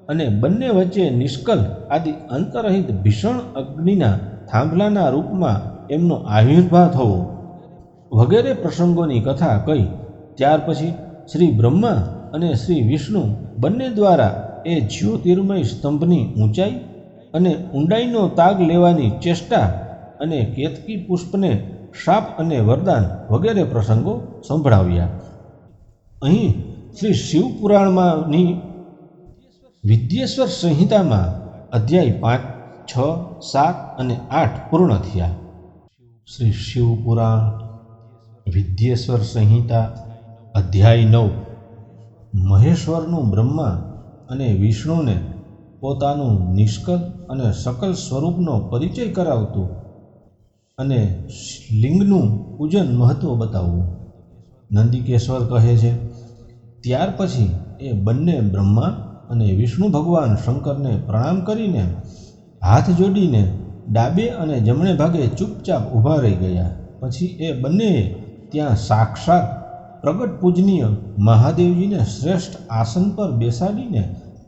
અને બંને વચ્ચે નિષ્કલ આદિ અંતરહિત ભીષણ અગ્નિના થાંભલાના રૂપમાં એમનો આવિર્ભાવ થવો વગેરે પ્રસંગોની કથા કહી. ત્યાર પછી શ્રી બ્રહ્મા અને શ્રી વિષ્ણુ બંને દ્વારા એ જ્યોતિર્મય સ્તંભની ઊંચાઈ અને ઊંડાઈનો તાગ લેવાની ચેષ્ટા અને કેતકી પુષ્પને શાપ અને વરદાન વગેરે પ્રસંગો સંભળાવ્યા. અહીં શ્રી શિવ પુરાણમાંની વિદ્યેશ્વર સંહિતામાં અધ્યાય 5, 6, 7 અને 8 પૂર્ણ થયા. શ્રી શિવ પુરાણ વિદ્યેશ્વર સંહિતા અધ્યાય 9. મહેશ્વરનું બ્રહ્મા અને વિષ્ણુને પોતાનું નિષ્કલ અને સકલ સ્વરૂપનો પરિચય કરાવતું અને લિંગનું પૂજન મહત્વ બતાવવું. નંદિકેશ્વર કહે છે, ત્યાર પછી એ બંને બ્રહ્મા અને વિષ્ણુ ભગવાન શંકરને પ્રણામ કરીને હાથ જોડીને ડાબે અને જમણે ભાગે ચૂપચાપ ઊભા રહી ગયા. પછી એ બંનેએ ત્યાં સાક્ષાત પ્રગટ પૂજનીય મહાદેવજીને શ્રેષ્ઠ આસન પર બેસાડીને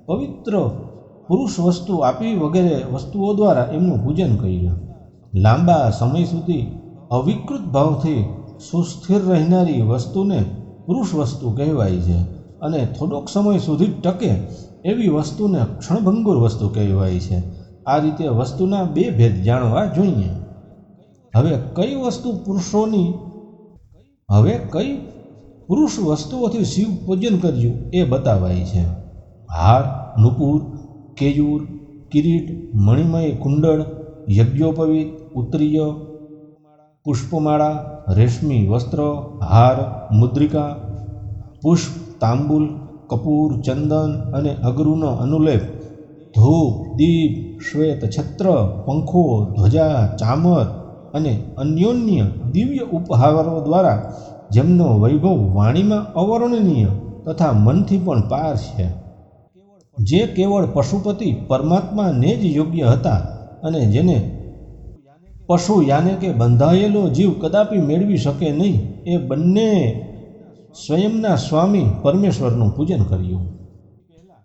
પવિત્ર પુરુષ વસ્તુ આપી વગેરે વસ્તુઓ દ્વારા એમનું પૂજન કર્યું. લાંબા સમય સુધી અવિકૃત ભાવથી સુસ્થિર રહેનારી વસ્તુને પુરુષ વસ્તુ કહેવાય છે અને થોડોક સમય સુધી ટકે એવી વસ્તુને ક્ષણભંગુર વસ્તુ કહેવાય છે. આ રીતે વસ્તુના બે ભેદ જાણવા જોઈએ. હવે કઈ પુરુષ વસ્તુઓથી શિવ પૂજન કર્યું એ બતાવાય છે. હાર, નુપુર, કેયુર, કિરીટ, મણિમય કુંડળ, યજ્ઞોપવીત, ઉત્તરીય, પુષ્પમાળા, રેશમી વસ્ત્ર, હાર, મુદ્રિકા, પુષ્પ, તાંબુલ, કપૂર, ચંદન અને અગરુનો અનુલેપ, ધૂપ, દીપ, શ્વેત છત્ર, પંખો, ધ્વજા, ચામર અને અન્યોન્ય દિવ્ય ઉપહારો દ્વારા જેમનો વૈભવ વાણીમાં અવર્ણનીય તથા મનથી પણ પાર છે, જે કેવળ પશુપતિ પરમાત્માને જ યોગ્ય હતા અને જેને પશુ યાને કે બંધાયેલો જીવ કદાપી મેળવી શકે નહીં, એ બંને સ્વયંના સ્વામી પરમેશ્વરનું પૂજન કર્યું.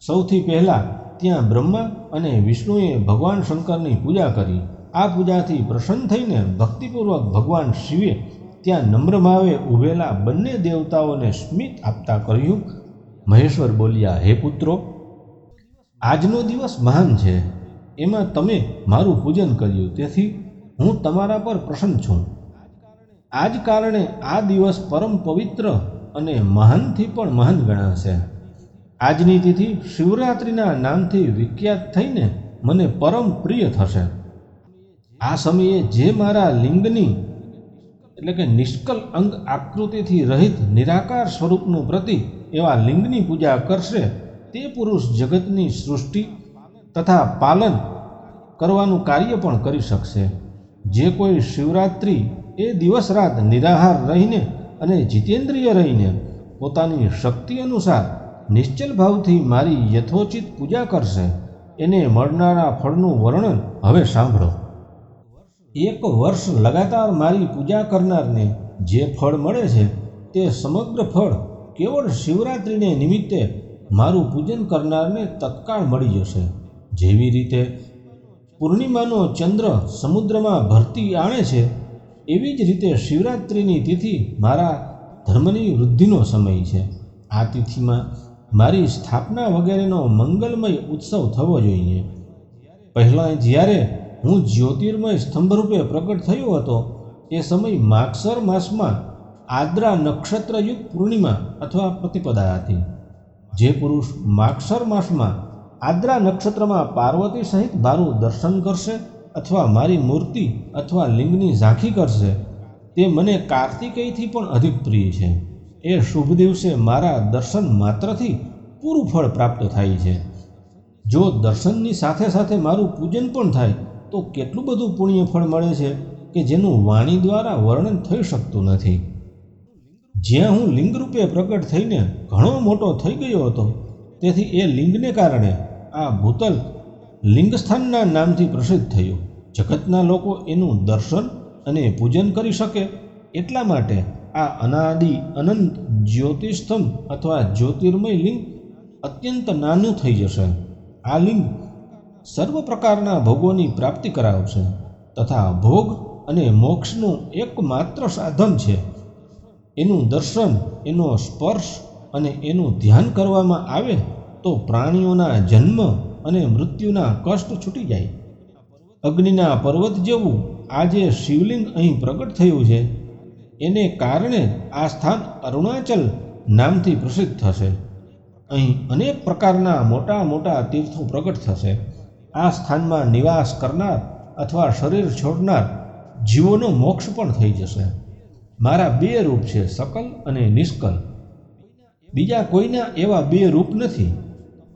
સૌથી પહેલાં ત્યાં બ્રહ્મા અને વિષ્ણુએ ભગવાન શંકરની પૂજા કરી. આ પૂજાથી પ્રસન્ન થઈને ભક્તિપૂર્વક ભગવાન શિવે ત્યાં નમ્ર ભાવે ઊભેલા બંને દેવતાઓને સ્મિત આપતા કહ્યું. મહેશ્વર બોલ્યા, હે પુત્રો, આજનો દિવસ મહાન છે. એમાં તમે મારું પૂજન કર્યું, તેથી હું તમારા પર પ્રસન્ન છું. આ જ કારણે આ દિવસ પરમ પવિત્ર અને મહાનથી પણ મહાન ગણાશે. આજની તિથિ શિવરાત્રિના નામથી વિખ્યાત થઈને મને પરમ પ્રિય થશે. આ સમયે જે મારા લિંગની એટલે કે નિષ્કલ અંગ આકૃતિથી રહિત નિરાકાર સ્વરૂપનું પ્રતીક એવા લિંગની પૂજા કરશે તે પુરુષ જગતની સૃષ્ટિ તથા પાલન કરવાનું કાર્ય પણ કરી શકશે. જે કોઈ શિવરાત્રિ એ દિવસ રાત નિરાહાર રહીને અને જીતેન્દ્રિય રહીને પોતાની શક્તિ અનુસાર નિશ્ચલ ભાવથી મારી યથોચિત પૂજા કરશે, એને મળનારા ફળનું વર્ણન હવે સાંભળો. એક વર્ષ લગાતાર મારી પૂજા કરનારને જે ફળ મળે છે તે સમગ્ર ફળ કેવળ શિવરાત્રિને નિમિત્તે મારું પૂજન કરનારને તત્કાળ મળી જશે. જેવી રીતે પૂર્ણિમાનો ચંદ્ર સમુદ્રમાં ભરતી આણે છે, એવી જ રીતે શિવરાત્રિની તિથિ મારા ધર્મની વૃદ્ધિનો સમય છે. આ તિથિમાં મારી સ્થાપના વગેરેનો મંગલમય ઉત્સવ થવો જોઈએ. પહેલાં જ્યારે હું જ્યોતિર્મય સ્તંભરૂપે પ્રગટ થયો હતો એ સમય માગસર માસમાં આદ્રા નક્ષત્રયુક્ત પૂર્ણિમા અથવા પ્રતિપદા હતી. જે પુરુષ માગસર માસમાં આદ્રા નક્ષત્રમાં પાર્વતી સહિત મારું દર્શન કરશે અથવા મારી મૂર્તિ અથવા લિંગની ઝાંખી કરશે તે મને કાર્તિકેયથી પણ અધિક પ્રિય છે. એ શુભ દિવસે મારા દર્શન માત્રથી પૂરું ફળ પ્રાપ્ત થાય છે. જો દર્શનની સાથે સાથે મારું પૂજન પણ થાય તો કેટલું બધું પુણ્ય ફળ મળે છે કે જેનું વાણી દ્વારા વર્ણન થઈ શકતું નથી. જ્યાં હું લિંગરૂપે પ્રગટ થઈને ઘણો મોટો થઈ ગયો હતો, તેથી એ લિંગને કારણે આ ભૂતલ લિંગસ્થાનના નામથી પ્રસિદ્ધ થયું. જગતના લોકો એનું દર્શન અને પૂજન કરી શકે એટલા માટે આ અનાદિ અનંત જ્યોતિસ્તંભ અથવા જ્યોતિર્મય લિંગ અત્યંત નાનું થઈ જશે. આ લિંગ સર્વ પ્રકારના ભોગોની પ્રાપ્તિ કરાવશે તથા ભોગ અને મોક્ષનું એકમાત્ર સાધન છે. એનું દર્શન, એનો સ્પર્શ અને એનું ધ્યાન કરવામાં આવે તો પ્રાણીઓના જન્મ અને મૃત્યુના કષ્ટ છૂટી જાય. અગ્નિના પર્વત જેવું આ જે શિવલિંગ અહીં પ્રગટ થયું છે એને કારણે આ સ્થાન અરુણાચલ નામથી પ્રસિદ્ધ થશે. અહીં અનેક પ્રકારના મોટા મોટા તીર્થો પ્રગટ થશે. આ સ્થાનમાં નિવાસ કરનાર અથવા શરીર છોડનાર જીવોનો મોક્ષ પણ થઈ જશે. મારા બે રૂપ છે, સકલ અને નિષ્કલ. બીજા કોઈના એવા બે રૂપ નથી.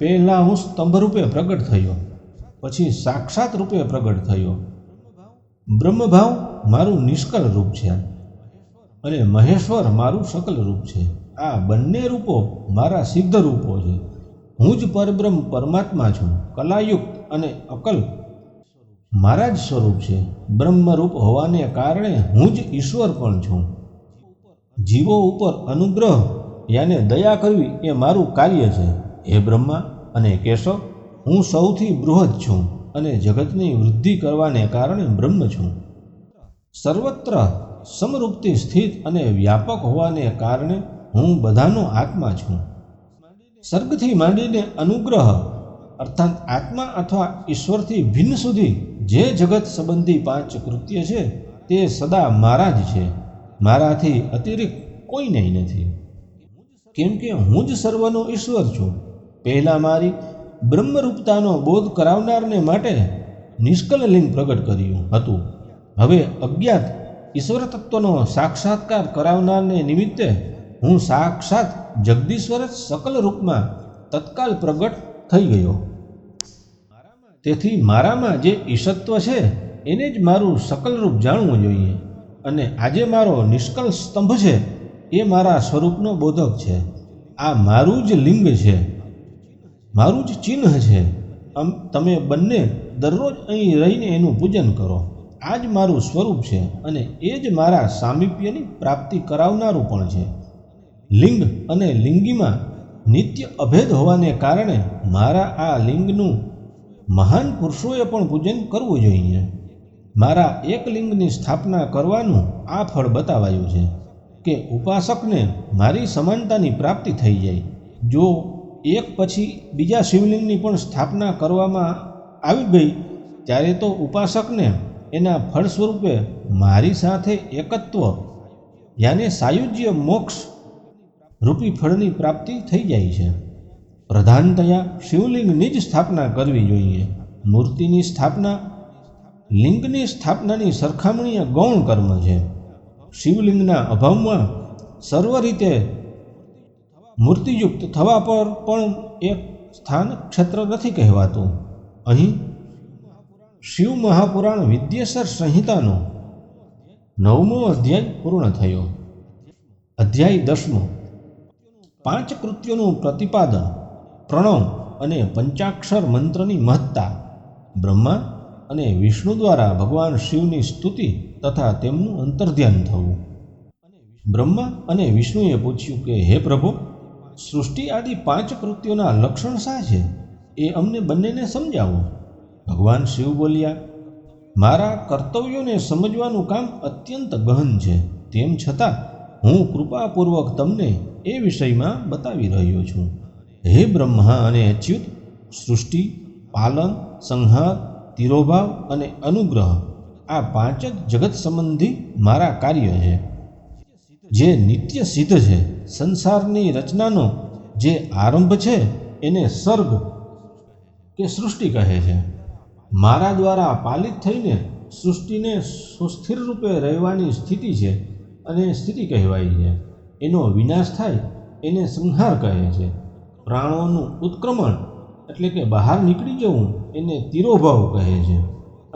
પહેલાં હું સ્તંભ રૂપે પ્રગટ થયો, પછી સાક્ષાત રૂપે પ્રગટ થયો. બ્રહ્મભાવ મારું નિષ્કળ રૂપ છે અને મહેશ્વર મારું સકલ રૂપ છે. આ બંને રૂપો મારા સિદ્ધ રૂપો છે. હું જ પરબ્રહ્મ પરમાત્મા છું. કલાયુક્ત અને અકલ મારા જ સ્વરૂપ છે. બ્રહ્મરૂપ હોવાને કારણે હું જ ઈશ્વર પણ છું. જીવો ઉપર અનુગ્રહ યાને દયા કરવી એ મારું કાર્ય છે. હે બ્રહ્મા અને કેશવ, હું સૌથી બૃહદ છું અને જગતની વૃદ્ધિ કરવાને કારણે બ્રહ્મ છું. સર્વત્ર સમરૂપથી સ્થિત અને વ્યાપક હોવાને કારણે હું બધાનો આત્મા છું. સર્ગથી માંડીને અનુગ્રહ અર્થાત આત્મા અથવા ઈશ્વરથી ભિન્ન સુધી જે જગત સંબંધી 5 કૃત્ય છે તે સદા મારા જ છે. મારાથી અતિરિક્ત કોઈ નહીં નથી, કેમ કે હું જ સર્વનો ઈશ્વર છું. પહેલાં મારી બ્રહ્મરૂપતાનો બોધ કરાવનારને માટે નિષ્કલ લિંગ પ્રગટ કર્યું હતું. હવે અજ્ઞાત ઈશ્વર તત્વનો સાક્ષાત્કાર કરાવનારને નિમિત્તે હું સાક્ષાત જગદીશ્વર જ સકલ રૂપમાં તત્કાલ પ્રગટ થઈ ગયો. તેથી મારામાં જે ઈશત્વ છે એને જ મારું સકલ રૂપ જાણવું જોઈએ. અને આજે મારો નિષ્કલ સ્તંભ છે એ મારા સ્વરૂપનો બોધક છે. આ મારું જ લિંગ છે, મારું જ ચિહ્ન છે. તમે બંને દરરોજ અહીં રહીને એનું પૂજન કરો. આ જ મારું સ્વરૂપ છે અને એ જ મારા સામીપ્યની પ્રાપ્તિ કરાવનારું પણ છે. લિંગ અને લિંગીમાં નિત્ય અભેદ હોવાને કારણે મારા આ લિંગનું મહાન પુરુષોએ પણ પૂજન કરવું જોઈએ. મારા એક લિંગની સ્થાપના કરવાનું આ ફળ બતાવાયું છે કે ઉપાસકને મારી સમાનતાની પ્રાપ્તિ થઈ જાય. જો એક પછી બીજા શિવલિંગની પણ સ્થાપના કરવામાં આવી ગઈ ત્યારે તો ઉપાસકને એના ફળ સ્વરૂપે મારી સાથે એકત્વ યાને સાયુજ્ય મોક્ષ રૂપી ફળની પ્રાપ્તિ થઈ જાય છે. પ્રધાનતયા શિવલિંગની જ સ્થાપના કરવી જોઈએ. મૂર્તિની સ્થાપના લિંગની સ્થાપનાની સરખામણીએ ગૌણ કર્મ છે. શિવલિંગના અભાવમાં સર્વ રીતે મૂર્તિયુક્ત થવા પર પણ એક સ્થાન ક્ષેત્ર નથી કહેવાતું. અહીં શિવ મહાપુરાણ વિદ્યેશ્વર સંહિતાનો 9મો અધ્યાય પૂર્ણ થયો. અધ્યાય 10મો. 5 કૃત્યોનું પ્રતિપાદન, પ્રણવ અને પંચાક્ષર મંત્રની મહત્તા, બ્રહ્મા અને વિષ્ણુ દ્વારા ભગવાન શિવની સ્તુતિ તથા તેમનું અંતર્ધ્યાન થવું. બ્રહ્મા અને વિષ્ણુએ પૂછ્યું કે હે પ્રભુ, સૃષ્ટિ આદિ 5 કૃત્યોના લક્ષણ શા છે? એ અમને બંનેને સમજાવો. ભગવાન શિવ બોલ્યા, મારા કર્તવ્યોને સમજવાનું કામ અત્યંત ગહન છે. તેમ છતાં હું કૃપાપૂર્વક તમને એ વિષયમાં બતાવી રહ્યો છું. હે બ્રહ્મા અને અચ્યુત, સૃષ્ટિ, પાલન, સંહાર, તિરોભાવ અને અનુગ્રહ આ 5 જ જગત સંબંધી મારા કાર્ય છે, જે નિત્ય સિદ્ધ છે. સંસારની રચનાનો જે આરંભ છે એને સર્ગ કે સૃષ્ટિ કહે છે. મારા દ્વારા પાલિત થઈને સૃષ્ટિને સુસ્થિર રૂપે રહેવાની સ્થિતિ છે અને સ્થિતિ કહેવાય છે. એનો વિનાશ થાય એને સંહાર કહે છે. પ્રાણોનું ઉત્ક્રમણ એટલે કે બહાર નીકળી જવું એને તિરોભાવ કહે છે.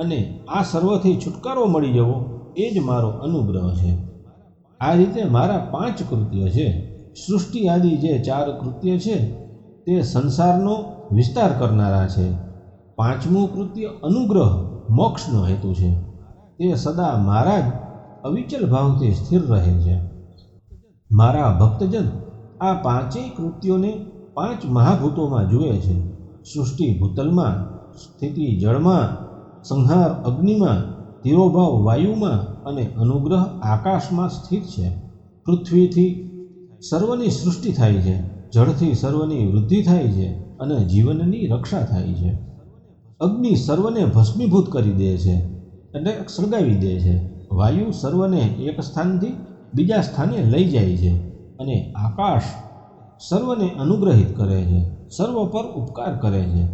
અને આ સર્વથી છુટકારો મળી જવો એ જ મારો અનુગ્રહ છે. આ રીતે મારા 5 કૃત્ય છે. સૃષ્ટિ આદિ જે 4 કૃત્ય છે તે સંસારનો વિસ્તાર કરનારા છે. 5મું કૃત્ય અનુગ્રહ મોક્ષનો હેતુ છે. તે સદા મારા જ અવિચલ ભાવથી સ્થિર રહે છે. મારા ભક્તજન આ 5 કૃત્યોને 5 મહાભૂતોમાં જુએ છે. સૃષ્ટિ ભૂતલમાં, સ્થિતિ જળમાં, સંહાર અગ્નિમાં, તિરોભાવ વાયુમાં અને અનુગ્રહ આકાશમાં સ્થિત છે. પૃથ્વીથી સર્વની સૃષ્ટિ થાય છે, જળથી સર્વની વૃદ્ધિ થાય છે અને જીવનની રક્ષા થાય છે. અગ્નિ સર્વને ભસ્મીભૂત કરી દે છે એટલે સળગાવી દે છે. વાયુ સર્વને એક સ્થાનથી બીજા સ્થાને લઈ જાય છે અને આકાશ સર્વને અનુગ્રહિત કરે છે, સર્વ પર ઉપકાર કરે છે.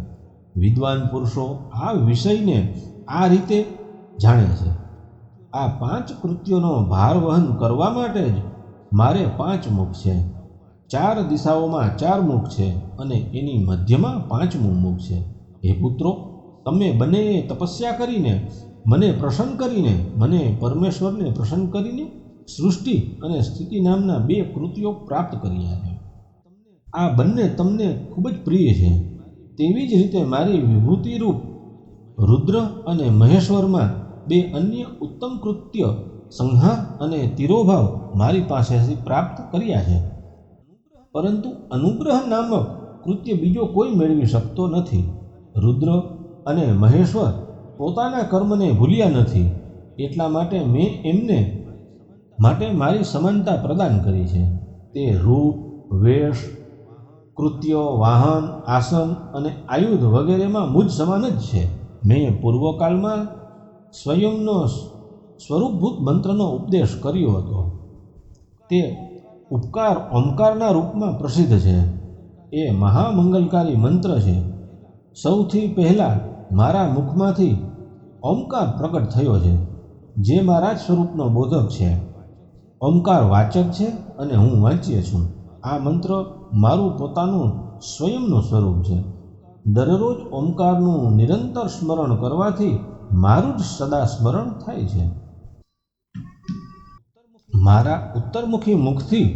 વિદ્વાન પુરુષો આ વિષયને આ રીતે જાણે છે. આ 5 કૃત્યોનો ભાર વહન કરવા માટે જ મારે 5 મુખ છે. ચાર દિશાઓમાં 4 મુખ છે અને એની મધ્યમાં 5મું મુખ છે. હે પુત્રો, તમે બંનેએ તપસ્યા કરીને, મને પ્રસન્ન કરીને, મને પરમેશ્વરને પ્રસન્ન કરીને સૃષ્ટિ અને સ્થિતિ નામના 2 કૃત્યો પ્રાપ્ત કર્યા છે. આ બંને તમને ખૂબ જ પ્રિય છે. તેવી જ રીતે મારી વિભૂતિરૂપ રુદ્ર અને મહેશ્વરમાં 2 અન્ય ઉત્તમ કૃત્ય સંહાર અને તિરોભાવ મારી પાસેથી પ્રાપ્ત કર્યા છે. પરંતુ અનુગ્રહ નામક કૃત્ય બીજો કોઈ મેળવી શકતો નથી. રુદ્ર અને મહેશ્વર પોતાના કર્મને ભૂલ્યા નથી, એટલા માટે મેં એમને માટે મારી સમાનતા પ્રદાન કરી છે. તે રૂપ, વેશ, કૃત્યો, વાહન, આસન અને આયુધ વગેરેમાં મુજ સમાન જ છે. મેં પૂર્વકાળમાં સ્વયંનો સ્વરૂપભૂત મંત્રનો ઉપદેશ કર્યો હતો. તે ઉપકાર ઓમકારના રૂપમાં પ્રસિદ્ધ છે. એ મહામંગલકારી મંત્ર છે. સૌથી પહેલાં મારા મુખમાંથી ઓમકાર પ્રગટ થયો છે, જે મારા જ સ્વરૂપનો બોધક છે. ઓમકાર વાચક છે અને હું વાંચ્ય છું. આ મંત્ર મારું પોતાનું સ્વયંનું સ્વરૂપ છે. દરરોજ ઓમકારનું નિરંતર સ્મરણ કરવાથી મારું જ સદા સ્મરણ થાય છે. મારા ઉત્તરમુખી મુખથી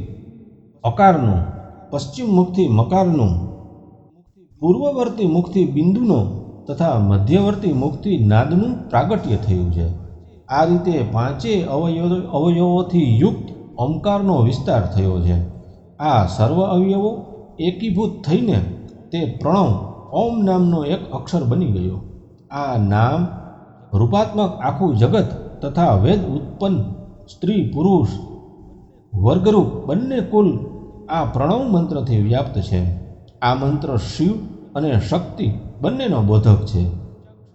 અકારનું, પશ્ચિમ મુખથી મકારનું, પૂર્વવર્તી મુખથી બિંદુનો તથા મધ્યવર્તી મુખથી નાદનું પ્રાગટ્ય થયું છે. આ રીતે 5 અવયવોથી યુક્ત ઓમકારનો વિસ્તાર થયો છે. આ સર્વ અવયવો એકીભૂત થઈને તે પ્રણવ ઓમ નામનો એક અક્ષર બની ગયો. આ નામ રૂપાત્મક આખું જગત તથા વેદ ઉત્પન્ન સ્ત્રી પુરુષ વર્ગરૂપ બંને કુલ આ પ્રણવ મંત્રથી વ્યાપ્ત છે. આ મંત્ર શિવ અને શક્તિ બંનેનો બોધક છે.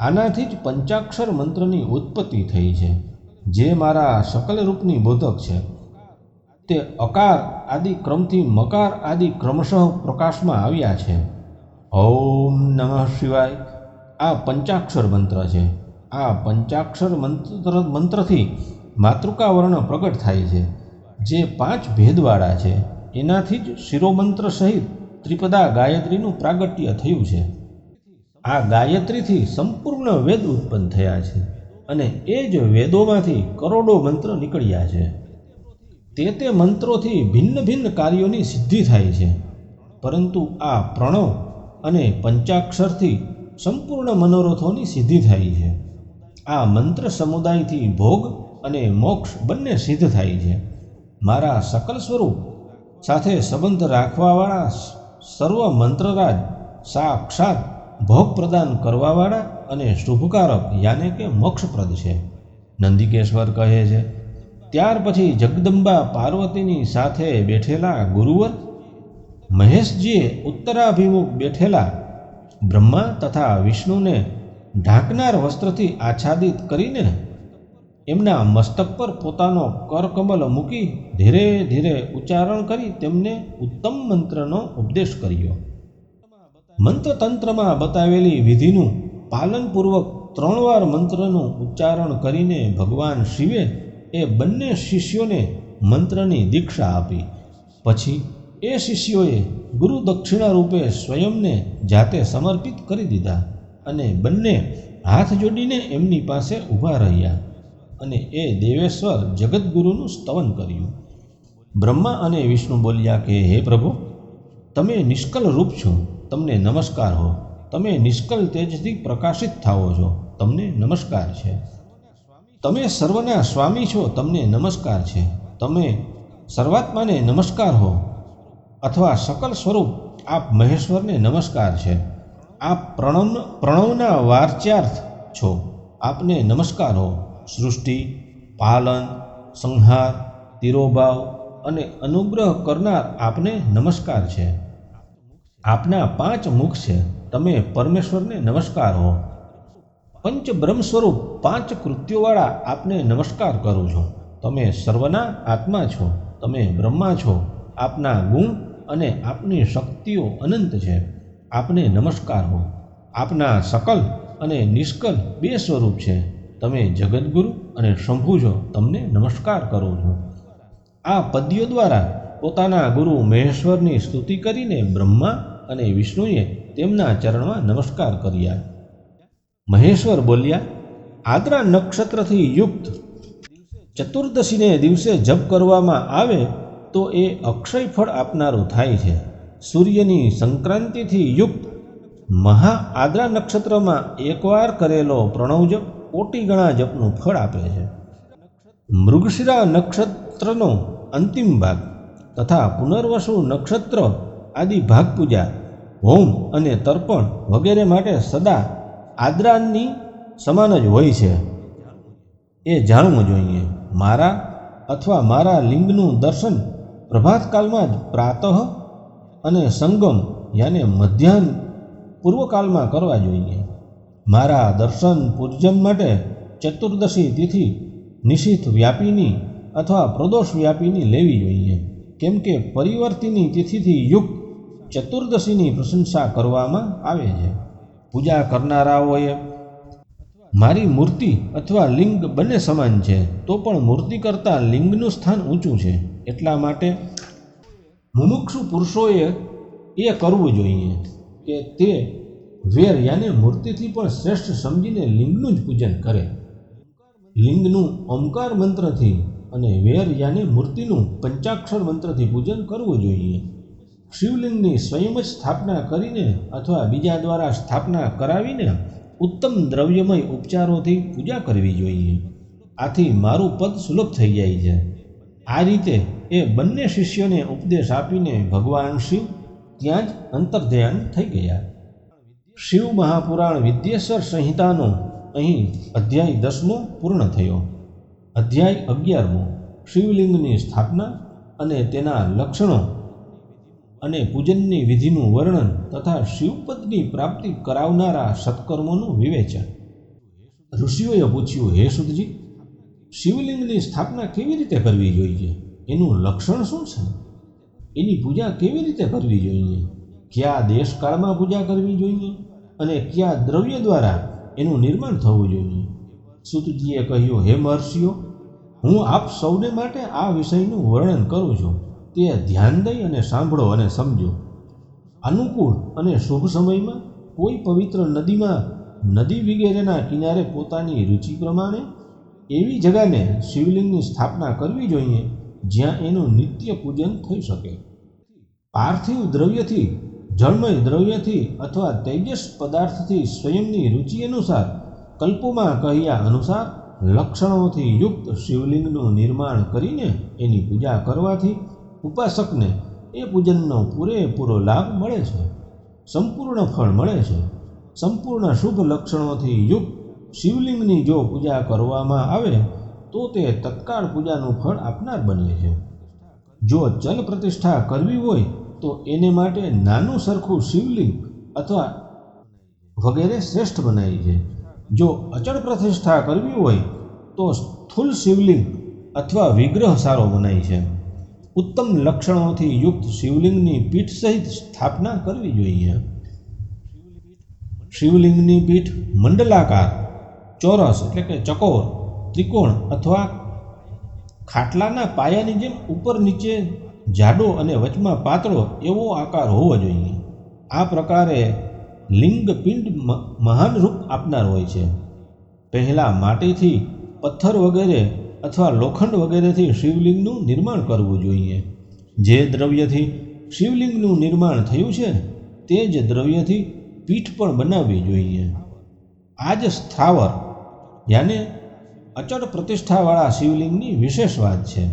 આનાથી જ પંચાક્ષર મંત્રની ઉત્પત્તિ થઈ છે, જે મારા સકલ રૂપની બોધક છે. તે અકાર આદિ ક્રમથી મકાર આદિ ક્રમશઃ પ્રકાશમાં આવ્યા છે. ઓમ નમઃ શિવાય આ પંચાક્ષર મંત્ર છે. આ પંચાક્ષર મંત્રથી માતૃકા વર્ણ પ્રગટ થાય છે, જે 5 ભેદવાળા છે. એનાથી જ શિરોમંત્ર સહિત ત્રિપદા ગાયત્રીનું પ્રાગટ્ય થયું છે. આ ગાયત્રીથી સંપૂર્ણ વેદ ઉત્પન્ન થયા છે અને એ જ વેદોમાંથી કરોડો મંત્ર નીકળ્યા છે. તે મંત્રોથી ભિન્ન ભિન્ન કાર્યોની સિદ્ધિ થાય છે, પરંતુ આ પ્રણવ અને પંચાક્ષરથી સંપૂર્ણ મનોરથોની સિદ્ધિ થાય છે. આ મંત્ર સમુદાયથી ભોગ અને મોક્ષ બંને સિદ્ધ થાય છે. મારા સકલ સ્વરૂપ સાથે સંબંધ રાખવાવાળા સર્વ મંત્રરાજ સાક્ષાત ભોગ પ્રદાન કરવાવાળા અને શુભકારક યાને કે મોક્ષપ્રદ છે. નંદિકેશ્વર કહે છે, ત્યાર પછી જગદંબા પાર્વતીની સાથે બેઠેલા ગુરુવર મહેશજીએ ઉત્તરાભિમુખ બેઠેલા બ્રહ્મા તથા વિષ્ણુને ઢાંકનાર વસ્ત્રથી આચ્છાદિત કરીને એમના મસ્તક પર પોતાનો કરકમલ મૂકી ધીરે ધીરે ઉચ્ચારણ કરી તેમને ઉત્તમ મંત્રનો ઉપદેશ કર્યો. મંત્રતંત્રમાં બતાવેલી વિધિનું પાલનપૂર્વક 3 વાર મંત્રનું ઉચ્ચારણ કરીને ભગવાન શિવે એ બંને શિષ્યોને મંત્રની દીક્ષા આપી. પછી એ શિષ્યોએ ગુરુ દક્ષિણા રૂપે સ્વયંને જાતે સમર્પિત કરી દીધા અને બંને હાથ જોડીને એમની પાસે ઊભા રહ્યા અને એ દેવેશ્વર જગદગુરુનું સ્તવન કર્યું. બ્રહ્મા અને વિષ્ણુ બોલ્યા કે, હે પ્રભુ, તમે નિષ્કલ રૂપ છો, તમને નમસ્કાર હો. તમે નિષ્કલ તેજથી પ્રકાશિત થાઓ છો, તમને નમસ્કાર છે. તમે સર્વના સ્વામી છો, તમને નમસ્કાર છે. તમે સર્વાત્માને નમસ્કાર હો, અથવા સકલ સ્વરૂપ આપ મહેશ્વરને નમસ્કાર છે. આપ પ્રણવના વાચ્યાર્થ છો, આપને નમસ્કાર હો. સૃષ્ટિ, પાલન, સંહાર, તિરોભાવ અને અનુગ્રહ કરનાર આપને નમસ્કાર છે. આપના 5 મુખ છે, તમે પરમેશ્વરને નમસ્કાર હો. પંચબ્રહ્મ સ્વરૂપ 5 કૃત્યોવાળા આપને નમસ્કાર કરું છું. તમે સર્વના આત્મા છો, તમે બ્રહ્મા છો. આપના ગુણ અને આપની શક્તિઓ અનંત છે, આપને નમસ્કાર હો. આપના સકલ અને નિષ્કલ 2 સ્વરૂપ છે, તમે જગદગુરુ અને શંભુ છો, તમને નમસ્કાર કરું છું. આ પદ્યો દ્વારા પોતાના ગુરુ મહેશ્વરની સ્તુતિ કરીને બ્રહ્મા અને વિષ્ણુએ તેમના ચરણમાં નમસ્કાર કર્યા. મહેશ્વર બોલ્યા, આદ્રા નક્ષત્રથી યુક્ત ચતુર્દશીને દિવસે જપ કરવામાં આવે તો એ અક્ષય ફળ આપનારું થાય છે. સૂર્યની સંક્રાંતિથી યુક્ત મહા આદ્રા નક્ષત્રમાં એકવાર કરેલો પ્રણવ જપ કોટી ગણા જપનું ફળ આપે છે. મૃગશિરા નક્ષત્રનો અંતિમ ભાગ તથા પુનર્વસુ નક્ષત્ર આદિ ભાગ પૂજા, હોમ અને તર્પણ વગેરે માટે સદા આદ્રાની સમાન જ હોય છે એ જાણવું જોઈએ. મારા અથવા મારા લિંગનું દર્શન પ્રભાતકાલમાં જ પ્રાતઃ અને સંગમ યાને મધ્યાહન પૂર્વકાળમાં કરવા જોઈએ. મારા દર્શન પૂજન માટે ચતુર્દશી તિથિ નિશિથ વ્યાપીની અથવા પ્રદોષ વ્યાપીની લેવી જોઈએ, કેમ કે પરિવર્તિની તિથિથી યુક્ત ચતુર્દશીની પ્રશંસા કરવામાં આવે છે. પૂજા કરનારાઓએ મારી મૂર્તિ અથવા લિંગ બંને સમાન છે તો પણ મૂર્તિ કરતાં લિંગનું સ્થાન ઊંચું છે, એટલા માટે મુમુક્ષુ પુરુષોએ એ કરવું જોઈએ કે તે વેર યાને મૂર્તિથી પણ શ્રેષ્ઠ સમજીને લિંગનું જ પૂજન કરે. લિંગનું ઓમકાર મંત્રથી અને વેર યાને મૂર્તિનું પંચાક્ષર મંત્રથી પૂજન કરવું જોઈએ. શિવલિંગની સ્વયં જ સ્થાપના કરીને અથવા બીજા દ્વારા સ્થાપના કરાવીને ઉત્તમ દ્રવ્યમય ઉપચારોથી પૂજા કરવી જોઈએ. આથી મારું પદ સુલભ થઈ જાય છે. આ રીતે એ બંને શિષ્યોને ઉપદેશ આપીને ભગવાન શિવ ત્યાં જ અંતર્ધ્યાન થઈ ગયા. શિવ મહાપુરાણ વિદ્યેશ્વર સંહિતાનો અહીં અધ્યાય 10મો પૂર્ણ થયો. અધ્યાય 11મો શિવલિંગની સ્થાપના અને તેના લક્ષણો અને પૂજનની વિધિનું વર્ણન તથા શિવપદની પ્રાપ્તિ કરાવનારા સત્કર્મોનું વિવેચન. ઋષિઓએ પૂછ્યું, હે સુતજી, શિવલિંગની સ્થાપના કેવી રીતે કરવી જોઈએ? એનું લક્ષણ શું છે? એની પૂજા કેવી રીતે કરવી જોઈએ? કયા દેશકાળમાં પૂજા કરવી જોઈએ અને કયા દ્રવ્ય દ્વારા એનું નિર્માણ થવું જોઈએ? સુતજીએ કહ્યું, હે મહર્ષિઓ, હું આપ સૌને માટે આ વિષયનું વર્ણન કરું છું. તે ધ્યાન દઈ અને સાંભળો અને સમજો. અનુકૂળ અને શુભ સમયમાં કોઈ પવિત્ર નદીમાં નદી વગેરેના કિનારે પોતાની રુચિ પ્રમાણે એવી જગાને શિવલિંગની સ્થાપના કરવી જોઈએ જ્યાં એનું નિત્ય પૂજન થઈ શકે. પાર્થિવ દ્રવ્યથી, જળમય દ્રવ્યથી અથવા તેજસ પદાર્થથી સ્વયંની રુચિ અનુસાર કલ્પોમાં કહ્યા અનુસાર લક્ષણોથી યુક્ત શિવલિંગનું નિર્માણ કરીને એની પૂજા કરવાથી ઉપાસકને એ પૂજનનો પૂરેપૂરો લાભ મળે છે, સંપૂર્ણ ફળ મળે છે. સંપૂર્ણ શુભ લક્ષણોથી યુક્ત શિવલિંગની જો પૂજા કરવામાં આવે તો તે તત્કાળ પૂજાનું ફળ આપનાર બને છે. જો ચલ પ્રતિષ્ઠા કરવી હોય તો એને માટે નાનું સરખું શિવલિંગ અથવા વગેરે શ્રેષ્ઠ બનાય છે. જો અચળ પ્રતિષ્ઠા કરવી હોય તો સ્થૂલ શિવલિંગ અથવા વિગ્રહ સારો બનાય છે. ઉત્તમ લક્ષણોથી યુક્ત શિવલિંગની પીઠ સહિત સ્થાપના કરવી જોઈએ. શિવલિંગની પીઠ મંડલાકાર, ચોરસ એટલે કે ચકોર, ત્રિકોણ અથવા ખાટલાના પાયાની જેમ ઉપર નીચે જાડો અને વચમાં પાતળો એવો આકાર હોવો જોઈએ. આ પ્રકારે લિંગ પિંડ મહાન રૂપ આપનાર હોય છે. પહેલાં માટીથી, પથ્થર વગેરે અથવા લોખંડ વગેરેથી શિવલિંગનું નિર્માણ કરવું જોઈએ. જે દ્રવ્યથી શિવલિંગનું નિર્માણ થયું છે તે જ દ્રવ્યથી પીઠ પણ બનાવવી જોઈએ. આ જ સ્થાવર યાને અચળ પ્રતિષ્ઠાવાળા શિવલિંગની વિશેષ વાત છે.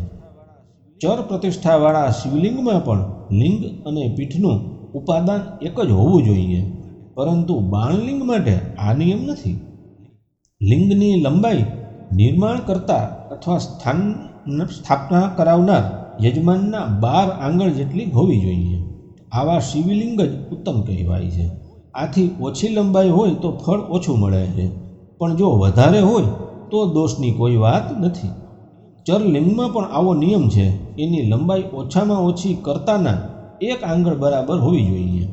ચર પ્રતિષ્ઠાવાળા શિવલિંગમાં પણ લિંગ અને પીઠનું ઉપાદાન એક જ હોવું જોઈએ, પરંતુ બાણલિંગ માટે આ નિયમ નથી. લિંગની લંબાઈ નિર્માણ કરતા અથવા સ્થાપના કરાવનાર યજમાનના 12 આંગળ જેટલી હોવી જોઈએ. આવા શિવલિંગ જ ઉત્તમ કહેવાય છે. આથી ઓછી લંબાઈ હોય તો ફળ ઓછું મળે છે, પણ જો વધારે હોય તો દોષની કોઈ વાત નથી. ચરલિંગમાં પણ આવો નિયમ છે. એની લંબાઈ ઓછામાં ઓછી કરતાના 1 આંગળ બરાબર હોવી જોઈએ.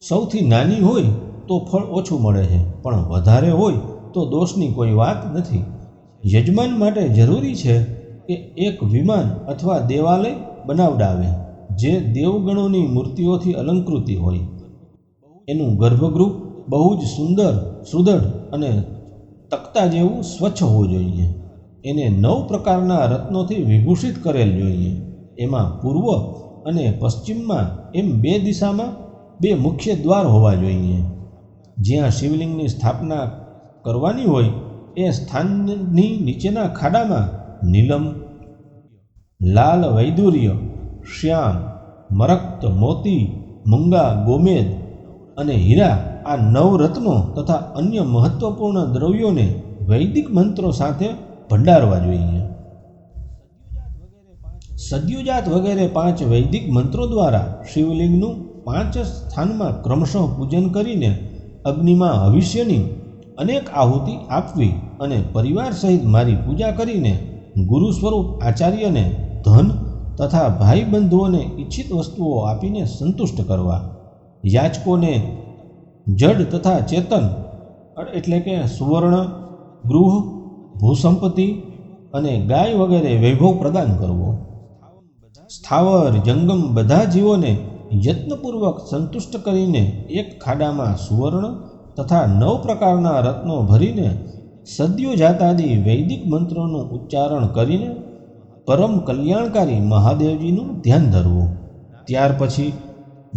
સૌથી નાની હોય તો ફળ ઓછું મળે છે, પણ વધારે હોય તો દોષની કોઈ વાત નથી. યજમાન માટે જરૂરી છે કે એક વિમાન અથવા દેવાલય બનાવડાવે, જે દેવગણોની મૂર્તિઓથી અલંકૃતિ હોય. એનું ગર્ભગૃહ બહુ જ સુંદર, સુદૃઢ અને તખ્તા જેવું સ્વચ્છ હોવું જોઈએ. એને 9 પ્રકારના રત્નોથી વિભૂષિત કરેલ જોઈએ. એમાં પૂર્વ અને પશ્ચિમમાં એમ 2 દિશામાં 2 મુખ્ય દ્વાર હોવા જોઈએ. જ્યાં શિવલિંગની સ્થાપના કરવાની હોય એ સ્થાનની નીચેના ખાડામાં નીલમ, લાલ વૈદુર્ય, શ્યામ, મરક્ત, મોતી, મૂંગા, ગોમેદ અને હીરા આ 9 રત્નો તથા અન્ય મહત્વપૂર્ણ દ્રવ્યોને વૈદિક મંત્રો સાથે ભંડારવા જોઈએ. સદ્યુજાત વગેરે 5 વૈદિક મંત્રો દ્વારા શિવલિંગનું 5 સ્થાનમાં ક્રમશઃ પૂજન કરીને અગ્નિમાં હવિષ્યની અનેક આહુતિ આપવી અને પરિવાર સહિત મારી પૂજા કરીને ગુરુ સ્વરૂપ આચાર્યને ધન તથા ભાઈ બંધુઓને ઈચ્છિત વસ્તુઓ આપીને સંતુષ્ટ કરવા. યાચકોને જડ તથા ચેતન એટલે કે સુવર્ણ, ગૃહ, ભૂસંપત્તિ અને ગાય વગેરે વૈભવ પ્રદાન કરવો. સ્થાવર જંગમ બધા જીવોને યત્નપૂર્વક સંતુષ્ટ કરીને એક ખાડામાં સુવર્ણ તથા 9 પ્રકારના રત્નો ભરીને સદ્યોજાતાદિ વૈદિક મંત્રોનું ઉચ્ચારણ કરીને પરમ કલ્યાણકારી મહાદેવજીનું ધ્યાન ધરવું. ત્યાર પછી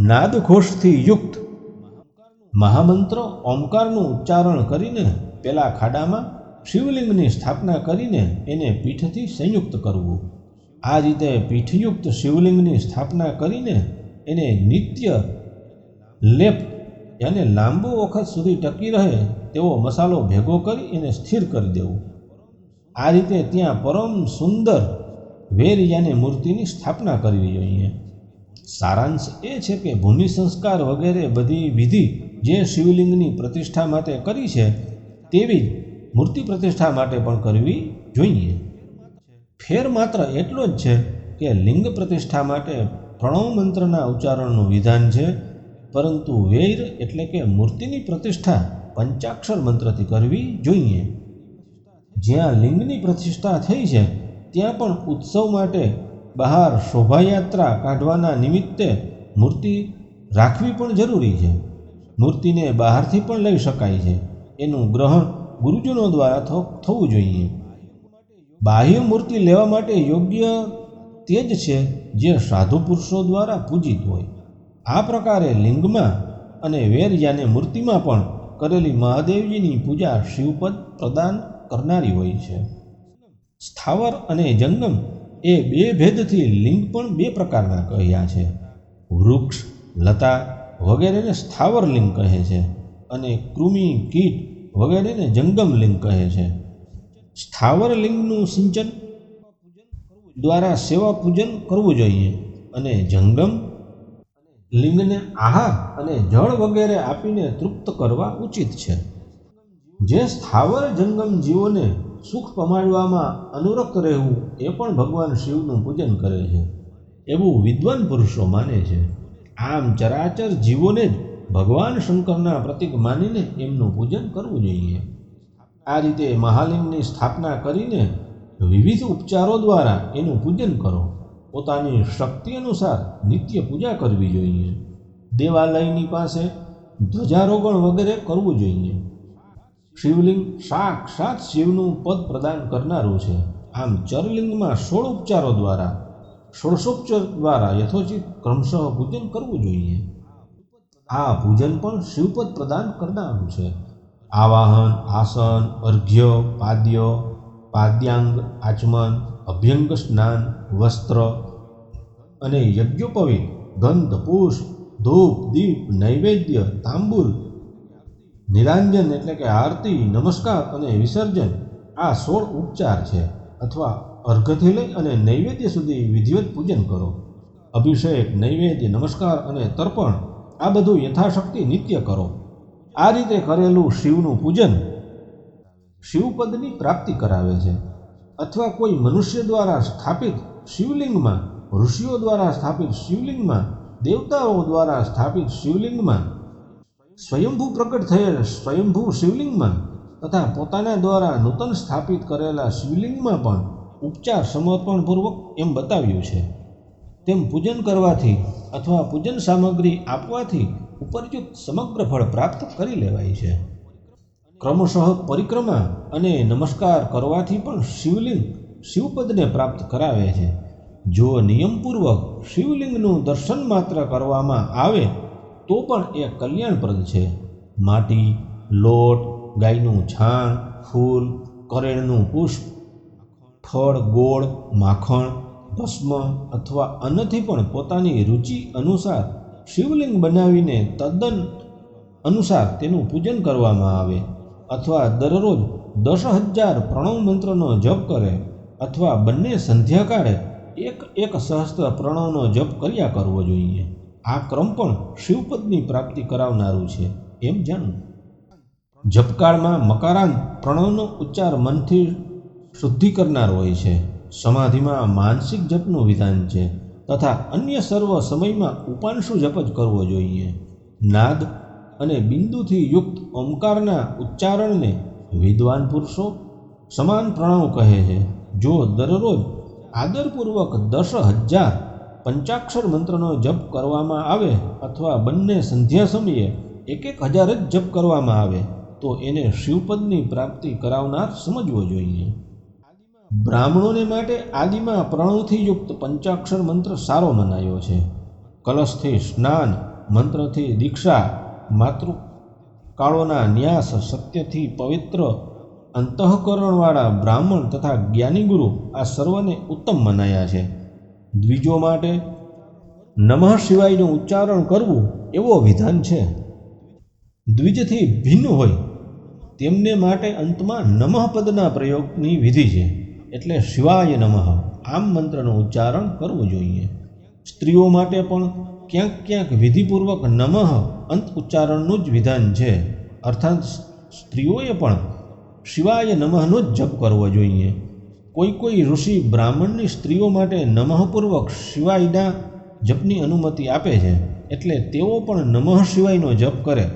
નાદઘોષથી યુક્ત મહામંત્ર ઓમકારનું ઉચ્ચારણ કરીને પેલા ખાડામાં શિવલિંગની સ્થાપના કરીને એને પીઠથી સંયુક્ત કરવું. આ રીતે પીઠયુક્ત શિવલિંગની સ્થાપના કરીને એને નિત્ય લેપ યાને લાંબો વખત સુધી ટકી રહે તેવો મસાલો ભેગો કરી એને સ્થિર કરી દેવું. આ રીતે ત્યાં પરમ સુંદર વેરિયાની મૂર્તિની સ્થાપના કરવી જોઈએ. સારાંશ એ છે કે ભૂમિ સંસ્કાર વગેરે બધી વિધિ જે શિવલિંગની પ્રતિષ્ઠા માટે કરી છે તેવી જ મૂર્તિ પ્રતિષ્ઠા માટે પણ કરવી જોઈએ. ફેર માત્ર એટલો જ છે કે લિંગ પ્રતિષ્ઠા માટે પ્રણવ મંત્રના ઉચ્ચારણનું વિધાન છે, પરંતુ વૈર એટલે કે મૂર્તિની પ્રતિષ્ઠા પંચાક્ષર મંત્રથી કરવી જોઈએ. જ્યાં લિંગની પ્રતિષ્ઠા થઈ છે ત્યાં પણ ઉત્સવ માટે બહાર શોભાયાત્રા કાઢવાના નિમિત્તે મૂર્તિ રાખવી પણ જરૂરી છે. મૂર્તિને બહારથી પણ લઈ શકાય છે. એનું ગ્રહણ ગુરુજનો દ્વારા થવું જોઈએ. બાહ્ય મૂર્તિ લેવા માટે યોગ્ય તે જ છે જે સાધુ પુરુષો દ્વારા પૂજિત હોય. આ પ્રકારે લિંગમાં અને વેરયાને મૂર્તિમાં પણ કરેલી મહાદેવજીની પૂજા શિવપદ પ્રદાન કરનારી હોય છે. સ્થાવર અને જંગમ એ 2 ભેદથી લિંગ પણ 2 પ્રકારના કહ્યા છે. વૃક્ષ, લતા વગેરેને સ્થાવર લિંગ કહે છે અને કૃમિ, કીટ વગેરેને જંગમ લિંગ કહે છે. સ્થાવર લિંગનું સિંચન દ્વારા સેવા પૂજન કરવું જોઈએ અને જંગમ લિંગને આહાર અને જળ વગેરે આપીને તૃપ્ત કરવા ઉચિત છે. જે સ્થાવર જંગમ જીવોને સુખ પમાડવામાં અનુરક્ત રહેવું એ પણ ભગવાન શિવનું પૂજન કરે છે એવું વિદ્વાન પુરુષો માને છે. આમ ચરાચર જીવોને જ ભગવાન શંકરના પ્રતીક માનીને એમનું પૂજન કરવું જોઈએ. આ રીતે મહાલિંગની સ્થાપના કરીને વિવિધ ઉપચારો દ્વારા એનું પૂજન કરો. પોતાની શક્તિ અનુસાર નિત્ય પૂજા કરવી જોઈએ. દેવાલયની પાસે ધ્વજારોગણ વગેરે કરવું જોઈએ. શિવલિંગ સાક્ષાત શિવનું પદ પ્રદાન કરનારું છે. આમ ચરલિંગમાં 16 ઉપચારો દ્વારા ષોડશોપચાર દ્વારા યથોચિત ક્રમશઃ પૂજન કરવું જોઈએ. આ પૂજન પણ શિવપદ પ્રદાન કરનારું છે. આવાહન, આસન, અર્ઘ્ય, પાદ્ય, પાદ્યાંગ, આચમન, અભ્યંગ સ્નાન, વસ્ત્ર અને યજ્ઞોપવિત, ગંધ, પુષ્પ, ધૂપ, દીપ, નૈવેદ્ય, તાંબુલ, નિરાંજન એટલે કે આરતી, નમસ્કાર અને વિસર્જન આ 16 ઉપચાર છે. અથવા અર્ઘ્યથી લઈ અને નૈવેદ્ય સુધી વિધિવત પૂજન કરો. અભિષેક, નૈવેદ્ય, નમસ્કાર અને તર્પણ આ બધું યથાશક્તિ નિત્ય કરો. આ રીતે કરેલું શિવનું પૂજન શિવપદની પ્રાપ્તિ કરાવે છે. અથવા કોઈ મનુષ્ય દ્વારા સ્થાપિત શિવલિંગમાં, ઋષિઓ દ્વારા સ્થાપિત શિવલિંગમાં, દેવતાઓ દ્વારા સ્થાપિત શિવલિંગમાં, સ્વયંભૂ પ્રગટ થયેલ સ્વયંભૂ શિવલિંગમાં તથા પોતાના દ્વારા નૂતન સ્થાપિત કરેલા શિવલિંગમાં પણ ઉપચાર સમર્પણપૂર્વક એમ બતાવ્યું છે. તેમ પૂજન કરવાથી અથવા પૂજન સામગ્રી આપવાથી ઉપરયુક્ત સમગ્ર ફળ પ્રાપ્ત કરી લેવાય છે. ક્રમશઃ પરિક્રમા અને નમસ્કાર કરવાથી પણ શિવલિંગ શિવપદને પ્રાપ્ત કરાવે છે. જો નિયમપૂર્વક શિવલિંગનું દર્શન માત્ર કરવામાં આવે તો પણ એ કલ્યાણપ્રદ છે. માટી, લોટ, ગાયનું છાણ, ફૂલ, કરેણનું પુષ્પ, ફળ, ગોળ, માખણ, ભસ્મ અથવા અન્નથી પણ પોતાની રુચિ અનુસાર શિવલિંગ બનાવીને તદ્દન અનુસાર તેનું પૂજન કરવામાં આવે અથવા દરરોજ 10,000 પ્રણવ મંત્રનો જપ કરે અથવા બંને સંધ્યાકાળે એક સહસ્ત્ર પ્રણવનો જપ કર્યા કરવો જોઈએ. આ ક્રમ પણ શિવપદની પ્રાપ્તિ કરાવનારું છે એમ જાણવું. જપકાળમાં મકારાંત પ્રણવનો ઉચ્ચાર મનથી શુદ્ધિ કરનાર હોય છે. સમાધિમાં માનસિક જપનું વિધાન છે તથા અન્ય સર્વ સમયમાં ઉપાંશુ જપ જ કરવો જોઈએ. નાદ અને બિંદુથી યુક્ત ઓમકારના ઉચ્ચારણને વિદ્વાન પુરુષો સમાન પ્રણવ કહે છે. જો દરરોજ આદરપૂર્વક 10,000 પંચાક્ષર મંત્રનો જપ કરવામાં આવે અથવા બંને સંધ્યા સમયે 1,000 જ જપ કરવામાં આવે તો એને શિવપદની પ્રાપ્તિ કરાવનાર સમજવો જોઈએ. બ્રાહ્મણોને માટે આદિમાં પ્રણવથી યુક્ત પંચાક્ષર મંત્ર સારો મનાયો છે. કલશથી સ્નાન, મંત્રથી દીક્ષા, માતૃકાળોના ન્યાસ, સત્યથી પવિત્ર અંતઃકરણવાળા બ્રાહ્મણ તથા જ્ઞાની ગુરુ આ સર્વને ઉત્તમ મનાયા છે. દ્વિજો માટે નમઃ શિવાયનું ઉચ્ચારણ કરવું એવો વિધાન છે. દ્વિજથી ભિન્ન હોય તેમને માટે અંતમાં નમઃ પદના પ્રયોગની વિધિ છે. એટલે શિવાય નમઃ આમ મંત્રનું ઉચ્ચારણ કરવું જોઈએ. સ્ત્રીઓ માટે પણ ક્યાંક ક્યાંક વિધિપૂર્વક નમઃ અંત ઉચ્ચારણનું જ વિધાન છે. અર્થાત સ્ત્રીઓએ પણ શિવાય નમઃનો જ જપ કરવો જોઈએ. કોઈ ઋષિ બ્રાહ્મણની સ્ત્રીઓ માટે નમઃપૂર્વક શિવાયના જપની અનુમતિ આપે છે. એટલે તેઓ પણ નમઃ શિવાયનો જપ કરે.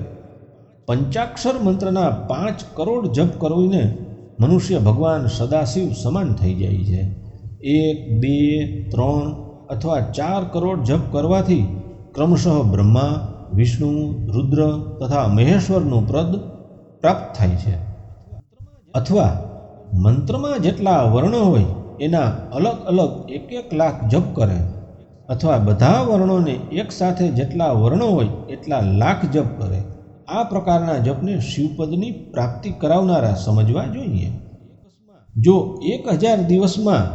પંચાક્ષર મંત્રના 5 કરોડ જપ કરીને મનુષ્ય ભગવાન સદાશિવ સમાન થઈ જાય છે. 1, 2, 3 અથવા 4 કરોડ જપ કરવાથી ક્રમશઃ બ્રહ્મા, વિષ્ણુ, રુદ્ર તથા મહેશ્વરનું પદ પ્રાપ્ત થાય છે. અથવા મંત્રમાં જેટલા વર્ણો હોય એના અલગ અલગ 1 લાખ જપ કરે અથવા બધા વર્ણોને એકસાથે જેટલા વર્ણો હોય એટલા લાખ જપ કરે. આ પ્રકારના જપને શિવપદની પ્રાપ્તિ કરાવનારા સમજવા જોઈએ. જો 1,000 દિવસમાં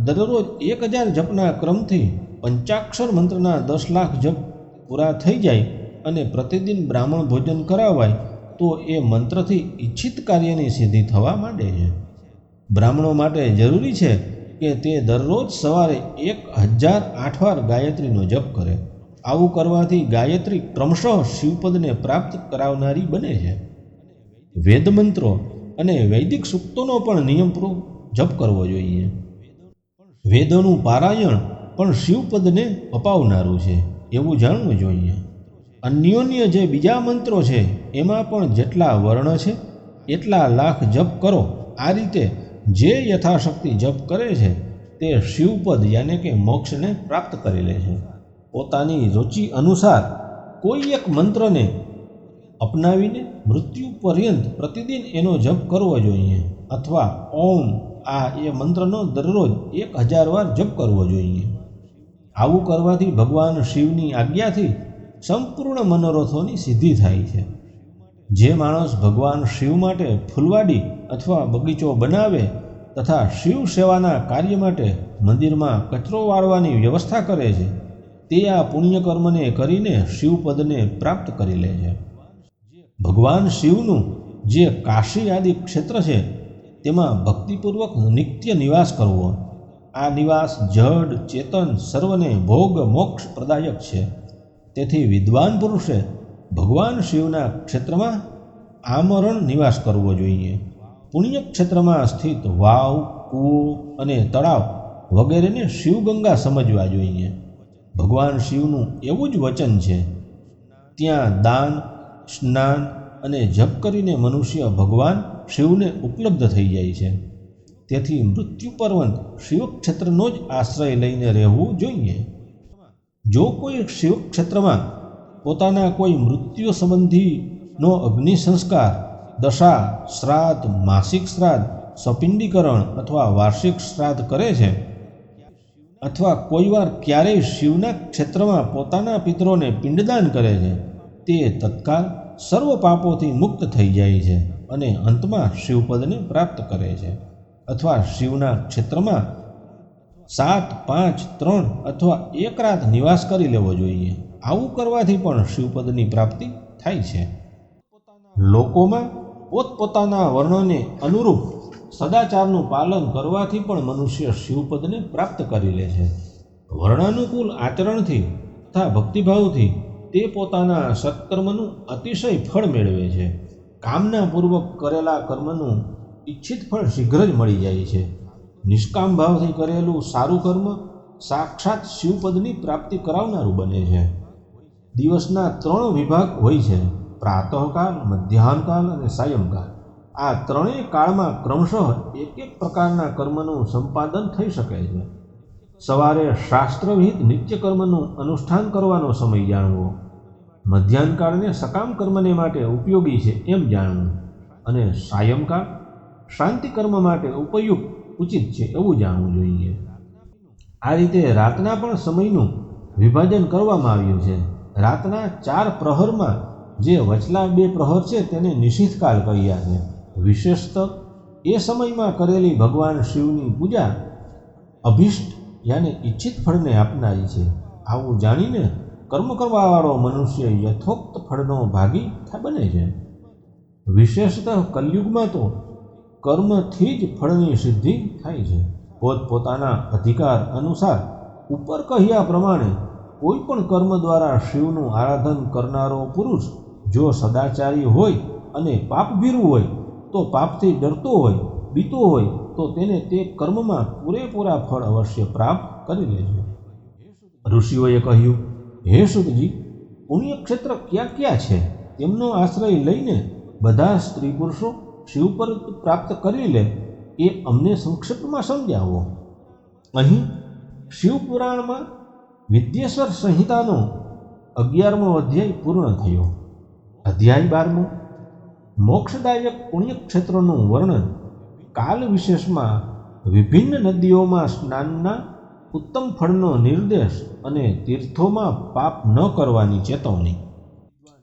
દરરોજ 1,000 જપના ક્રમથી પંચાક્ષર મંત્રના 10 લાખ જપ પૂરા થઈ જાય અને પ્રતિદિન બ્રાહ્મણ ભોજન કરાવાય તો એ મંત્રથી ઈચ્છિત કાર્યની સિદ્ધિ થવા માંડે છે. બ્રાહ્મણો માટે જરૂરી છે કે તે દરરોજ સવારે 1,008 વાર ગાયત્રીનો જપ કરે. આવું કરવાથી ગાયત્રી ક્રમશઃ શિવપદને પ્રાપ્ત કરાવનારી બને છે. વેદ મંત્રો અને વૈદિક સૂક્તોનો પણ નિયમપૂર્વક જપ કરવો જોઈએ. વેદોનું પારાયણ પણ શિવપદને અપાવનારું છે એવું જાણવું જોઈએ. અન્યોન્ય જે બીજા મંત્રો છે એમાં પણ જેટલા વર્ણ છે એટલા લાખ જપ કરો. આ રીતે જે યથાશક્તિ જપ કરે છે તે શિવપદ યાને કે મોક્ષને પ્રાપ્ત કરી લે છે. પોતાની રુચિ અનુસાર કોઈ એક મંત્રને અપનાવીને મૃત્યુ પર્યંત પ્રતિદિન એનો જપ કરવો જોઈએ અથવા ઓમ એ મંત્રનો દરરોજ 1,000 વાર જપ કરવો જોઈએ. આવું કરવાથી ભગવાન શિવની આજ્ઞાથી સંપૂર્ણ મનોરથોની સિદ્ધિ થાય છે. જે માણસ ભગવાન શિવ માટે ફૂલવાડી અથવા બગીચો બનાવે તથા શિવ સેવાના કાર્ય માટે મંદિરમાં કચરો વાળવાની વ્યવસ્થા કરે છે તે આ પુણ્યકર્મને કરીને શિવપદને પ્રાપ્ત કરી લે છે. ભગવાન શિવનું જે કાશી આદિ ક્ષેત્ર છે તેમાં ભક્તિપૂર્વક નિત્ય નિવાસ કરવો. આ નિવાસ જડ ચેતન સર્વને ભોગ મોક્ષ પ્રદાયક છે. તેથી વિદ્વાન પુરુષે ભગવાન શિવના ક્ષેત્રમાં આમરણ નિવાસ કરવો જોઈએ. પુણ્ય ક્ષેત્રમાં સ્થિત વાવ, કૂવો અને તળાવ વગેરેને શિવગંગા સમજવા જોઈએ. ભગવાન શિવનું એવું જ વચન છે, ત્યાં દાન, સ્નાન અને જપ કરીને મનુષ્ય ભગવાન શિવને ઉપલબ્ધ થઈ જાય છે. તેથી મૃત્યુ પર્યંત શિવક્ષેત્રનો જ આશ્રય લઈને રહેવું જોઈએ. જો કોઈ શિવ ક્ષેત્રમાં પોતાના કોઈ મૃત્યુ સંબંધીનો અગ્નિ સંસ્કાર, દશા, શ્રાદ્ધ, માસિક શ્રાદ્ધ, સપિંડીકરણ અથવા વાર્ષિક શ્રાદ્ધ કરે છે, અથવા કોઈ વાર ક્યારેય શિવના ક્ષેત્રમાં પોતાના પિતરોને પિંડદાન કરે છે, તે તત્કાલ સર્વ પાપોથી મુક્ત થઈ જાય છે અને અંતમાં શિવપદને પ્રાપ્ત કરે છે. અથવા શિવના ક્ષેત્રમાં 7, 5, 3 અથવા 1 રાત નિવાસ કરી લેવો જોઈએ. આવું કરવાથી પણ શિવપદની પ્રાપ્તિ થાય છે. લોકોમાં પોતપોતાના વર્ણને અનુરૂપ સદાચારનું પાલન કરવાથી પણ મનુષ્ય શિવપદને પ્રાપ્ત કરી લે છે. વર્ણાનુકૂળ આચરણથી તથા ભક્તિભાવથી તે પોતાના સત્કર્મનું અતિશય ફળ મેળવે છે. કામનાપૂર્વક કરેલા કર્મનું ઈચ્છિત ફળ શીઘ્ર જ મળી જાય છે. નિષ્કામ ભાવથી કરેલું સારું કર્મ સાક્ષાત શિવપદની પ્રાપ્તિ કરાવનારું બને છે. દિવસના 3 વિભાગ હોય છે: પ્રાતઃકાલ, મધ્યાહનકાળ અને સાયંકાળ. આ ત્રણેય કાળમાં ક્રમશઃ એક પ્રકારના કર્મનું સંપાદન થઈ શકે છે. સવારે શાસ્ત્રવિહિત નિત્યકર્મનું અનુષ્ઠાન કરવાનો સમય જાણવો, મધ્યાહનકાળને સકામ કર્મને માટે ઉપયોગી છે એમ જાણવું, અને સાયંકાળ શાંતિ કર્મ માટે ઉપયુક્ત ઉચિત છે એવું જાણવું જોઈએ. આ રીતે રાતના પણ સમયનું વિભાજન કરવામાં આવ્યું છે. રાતના 4 પ્રહરમાં જે વચલા 2 પ્રહર છે તેને નિશિથકાળ કહ્યા છે. વિશેષતઃ એ સમયમાં કરેલી ભગવાન શિવની પૂજા અભિષ્ટ યાને ઈચ્છિત ફળને આપનારી છે. આવું જાણીને કર્મ કરવાવાળો મનુષ્ય યથોક્ત ફળનો ભાગી બને છે. વિશેષતઃ કલયુગમાં તો કર્મથી જ ફળની સિદ્ધિ થાય છે. પોતપોતાના અધિકાર અનુસાર ઉપર કહ્યા પ્રમાણે કોઈ પણ કર્મ દ્વારા શિવનું આરાધન કરનારો પુરુષ જો સદાચારી હોય અને પાપભીરુ હોય, તો પાપથી ડરતો હોય, બીતો હોય, તો તેને તે કર્મમાં પૂરેપૂરા ફળ અવશ્ય પ્રાપ્ત કરી લે છે. ઋષિઓએ કહ્યું, હે સુતજી, પુણ્યક્ષેત્ર ક્યાં ક્યાં છે? તેમનો આશ્રય લઈને બધા સ્ત્રી પુરુષો શિવપદ પ્રાપ્ત કરી લે એ અમને સંક્ષિપ્તમાં સમજાવો. અહીં શિવપુરાણમાં વિદ્યેશ્વર સંહિતાનો 11મો અધ્યાય પૂર્ણ થયો. અધ્યાય 12મો મોક્ષદાયક પુણ્યક્ષેત્રોનું વર્ણન. કાલ વિશેષમાં વિભિન્ન નદીઓમાં સ્નાનના ઉત્તમ ફળનો નિર્દેશ અને તીર્થોમાં પાપ ન કરવાની ચેતવણી.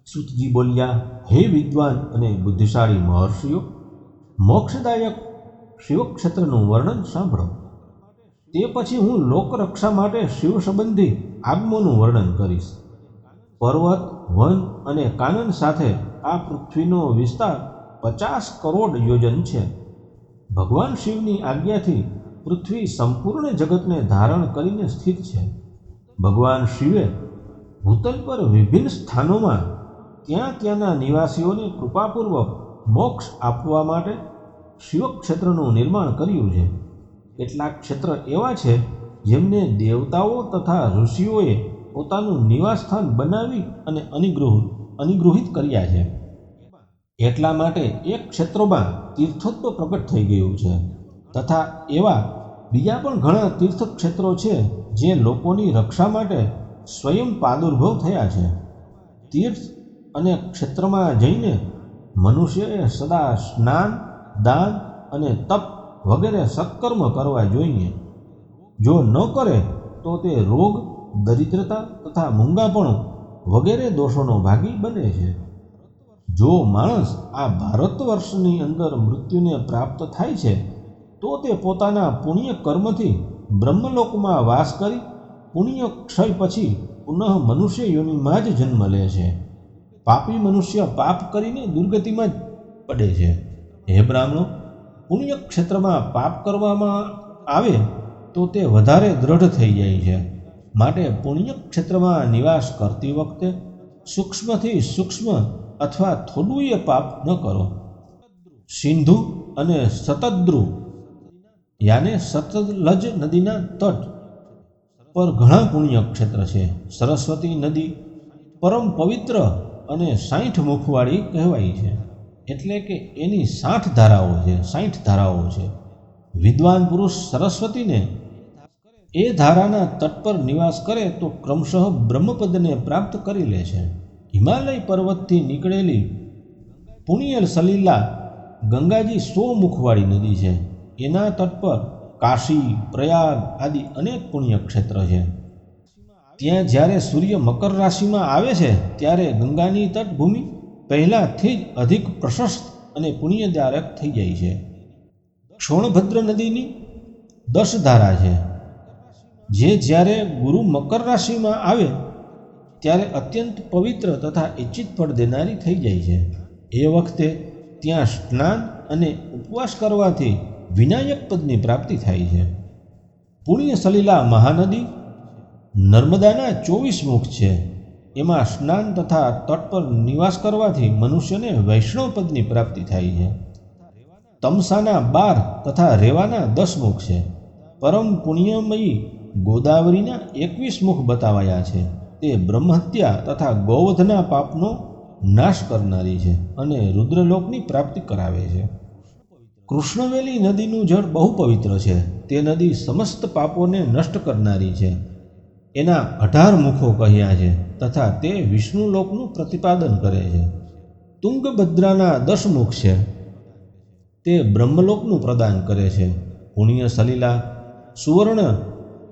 સુતજી બોલ્યા, હે વિદ્વાન અને બુદ્ધિશાળી મહર્ષિઓ, મોક્ષદાયક શિવક્ષેત્રનું વર્ણન સાંભળો. તે પછી હું લોકરક્ષા માટે શિવ સંબંધી આગમોનું વર્ણન કરીશ. પર્વત, વન અને કાનન સાથે આ પૃથ્વીનો વિસ્તાર 50 કરોડ યોજન છે. ભગવાન શિવની આજ્ઞાથી પૃથ્વી સંપૂર્ણ જગતને ધારણ કરીને સ્થિત છે. ભગવાન શિવે ભૂતલ પર વિભિન્ન સ્થાનોમાં ત્યાંના નિવાસીઓને કૃપાપૂર્વક મોક્ષ આપવા માટે શિવક્ષેત્રનું નિર્માણ કર્યું છે. કેટલાક ક્ષેત્ર એવા છે જેમને દેવતાઓ તથા ઋષિઓએ પોતાનું નિવાસસ્થાન બનાવી અને અનિગૃહિત કર્યા છે. એટલા માટે એક ક્ષેત્રોમાં તીર્થોત્વ પ્રગટ થઈ ગયું છે. તથા એવા બીજા પણ ઘણા તીર્થક્ષેત્રો છે જે લોકોની રક્ષા માટે સ્વયં પ્રાદુર્ભવ થયા છે. તીર્થ અને ક્ષેત્રમાં જઈને મનુષ્યએ સદા સ્નાન, દાન અને તપ વગેરે સત્કર્મ કરવા જોઈએ. જો ન કરે તો તે રોગ, દરિદ્રતા તથા મૂંગાપણું વગેરે દોષોનો ભાગી બને છે. જો માણસ આ ભારત વર્ષની અંદર મૃત્યુને પ્રાપ્ત થાય છે, તો તે પોતાના પુણ્ય કર્મથી બ્રહ્મલોકમાં વાસ કરી પુણ્ય ક્ષય પછી પુનઃ મનુષ્ય યોનિમાં જ જન્મ લે છે. પાપી મનુષ્ય પાપ કરીને દુર્ગતિમાં જ પડે છે. હે બ્રાહ્મણો, પુણ્ય ક્ષેત્રમાં પાપ કરવામાં આવે તો તે વધારે દ્રઢ થઈ જાય છે. માટે પુણ્ય ક્ષેત્રમાં નિવાસ કરતી વખતે સૂક્ષ્મથી સૂક્ષ્મ અથવા થોડુંય પાપ ન કરો. સિંધુ અને શતદ્રુ યાને સતલજ નદીના તટ પર ઘણા પુણ્ય ક્ષેત્ર છે. સરસ્વતી નદી પરમ પવિત્ર અને 60 મુખવાળી કહેવાય છે. એટલે કે એની 60 ધારાઓ છે. વિદ્વાન પુરુષ સરસ્વતીને એ ધારાના તટ પર નિવાસ કરે તો ક્રમશઃ બ્રહ્મપદને પ્રાપ્ત કરી લે છે. હિમાલય પર્વતથી નીકળેલી પુણ્ય સલિલા ગંગાજી 100 મુખવાળી નદી છે. એના તટ પર કાશી, પ્રયાગ આદિ અનેક પુણ્ય ક્ષેત્ર છે. ત્યાં જ્યારે સૂર્ય મકર રાશિમાં આવે છે ત્યારે ગંગાની તટભૂમિ પહેલાંથી જ અધિક પ્રશસ્ત અને પુણ્યદાયક થઈ જાય છે. સોણભદ્ર નદીની 10 ધારા છે, જે જ્યારે ગુરુ મકર રાશિમાં આવે ત્યારે અત્યંત પવિત્ર તથા ઇચ્છિત ફળ દેનારી થઈ જાય છે. એ વખતે ત્યાં સ્નાન અને ઉપવાસ કરવાથી વિનાયક પદની પ્રાપ્તિ થાય છે. પુણ્ય સલિલા મહાનદી નર્મદાના 24 મુખ છે. એમાં સ્નાન તથા તટ પર નિવાસ કરવાથી મનુષ્યને વૈષ્ણવ પદની પ્રાપ્તિ થાય છે. તમસાના 12 તથા રેવાના 10 મુખ છે. પરમ પુણ્યમયી ગોદાવરીના 21 મુખ બતાવાયા છે. તે બ્રહ્મહત્યા તથા ગૌવધના પાપનો નાશ કરનારી છે અને રુદ્રલોકની પ્રાપ્તિ કરાવે છે. કૃષ્ણવેલી નદીનું જળ બહુ પવિત્ર છે. તે નદી સમસ્ત પાપોને નષ્ટ કરનારી છે. એના 18 મુખો કહ્યા છે તથા તે વિષ્ણુલોકનું પ્રતિપાદન કરે છે. તુંગભદ્રાના 10 મુખ છે. તે બ્રહ્મલોકનું પ્રદાન કરે છે. પુણ્ય સલિલા સુવર્ણ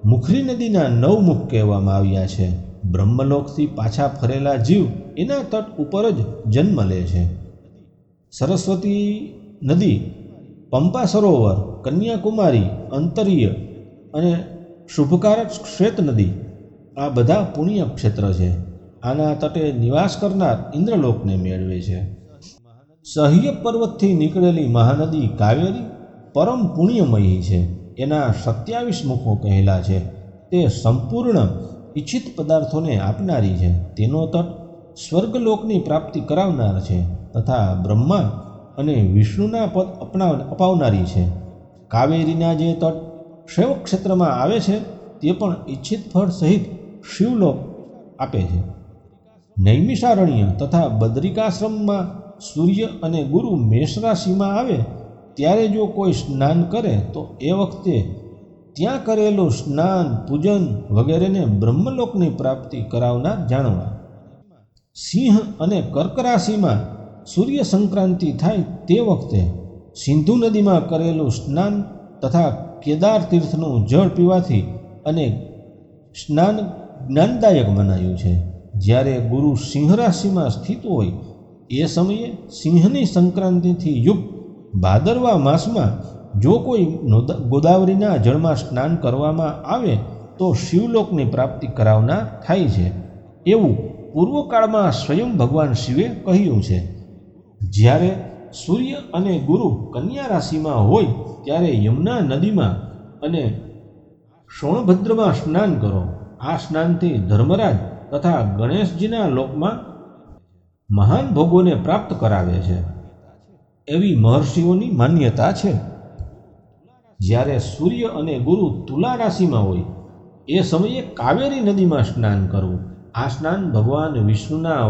મુખરી નદીના 9 મુખ કહેવામાં આવ્યા છે. બ્રહ્મલોકથી પાછા ફરેલા જીવ એના તટ ઉપર જ જન્મ લે છે. સરસ્વતી નદી, પંપા સરોવર, કન્યાકુમારી, અંતરિય અને શુભકારક શ્વેત નદી આ બધા પુણ્ય ક્ષેત્ર છે. આના તટે નિવાસ કરનાર ઇન્દ્રલોકને મેળવે છે. સહ્ય પર્વતથી નીકળેલી મહાનદી કાવેરી પરમ પુણ્યમયી છે. એના 27 મુખો કહેલા છે. તે સંપૂર્ણ ઇચ્છિત પદાર્થોને આપનારી છે. તેનો તટ સ્વર્ગલોકની પ્રાપ્તિ કરાવનાર છે તથા બ્રહ્મા અને વિષ્ણુના પદ અપાવનારી છે. કાવેરીના જે તટ શૈવ ક્ષેત્રમાં આવે છે તે પણ ઇચ્છિત ફળ સહિત શિવલોક આપે છે. નૈમિષારણ્ય તથા બદ્રિકાશ્રમમાં સૂર્ય અને ગુરુ મેષ રાશિમાં આવે ત્યારે જો કોઈ સ્નાન કરે તો એ વખતે ત્યાં કરેલું સ્નાન, પૂજન વગેરેને બ્રહ્મલોકની પ્રાપ્તિ કરાવનાર જાણવા. સિંહ અને કર્ક રાશિમાં સૂર્ય સંક્રાંતિ થાય તે વખતે સિંધુ નદીમાં કરેલું સ્નાન તથા કેદાર તીર્થનું જળ પીવાથી અને સ્નાન જ્ઞાનદાયક મનાયું છે. જ્યારે ગુરુ સિંહ રાશિમાં સ્થિત હોય એ સમયે સિંહની સંક્રાંતિથી યુક્ત ભાદરવા માસમાં જો કોઈ ગોદાવરીના જળમાં સ્નાન કરવામાં આવે તો શિવલોકની પ્રાપ્તિ કરાવનાર થાય છે. એવું પૂર્વકાળમાં સ્વયં ભગવાન શિવે કહ્યું છે. જ્યારે સૂર્ય અને ગુરુ કન્યા રાશિમાં હોય ત્યારે યમુના નદીમાં અને સોણભદ્રમાં સ્નાન કરો. આ સ્નાનથી ધર્મરાજ તથા ગણેશજીના લોકમાં મહાન ભોગોને પ્રાપ્ત કરાવે છે એવી મહર્ષિઓની માન્યતા છે. જ્યારે સૂર્ય અને ગુરુ તુલા રાશિમાં હોય એ સમયે કાવેરી નદીમાં સ્નાન કરવું. આ સ્નાન ભગવાન વિષ્ણુના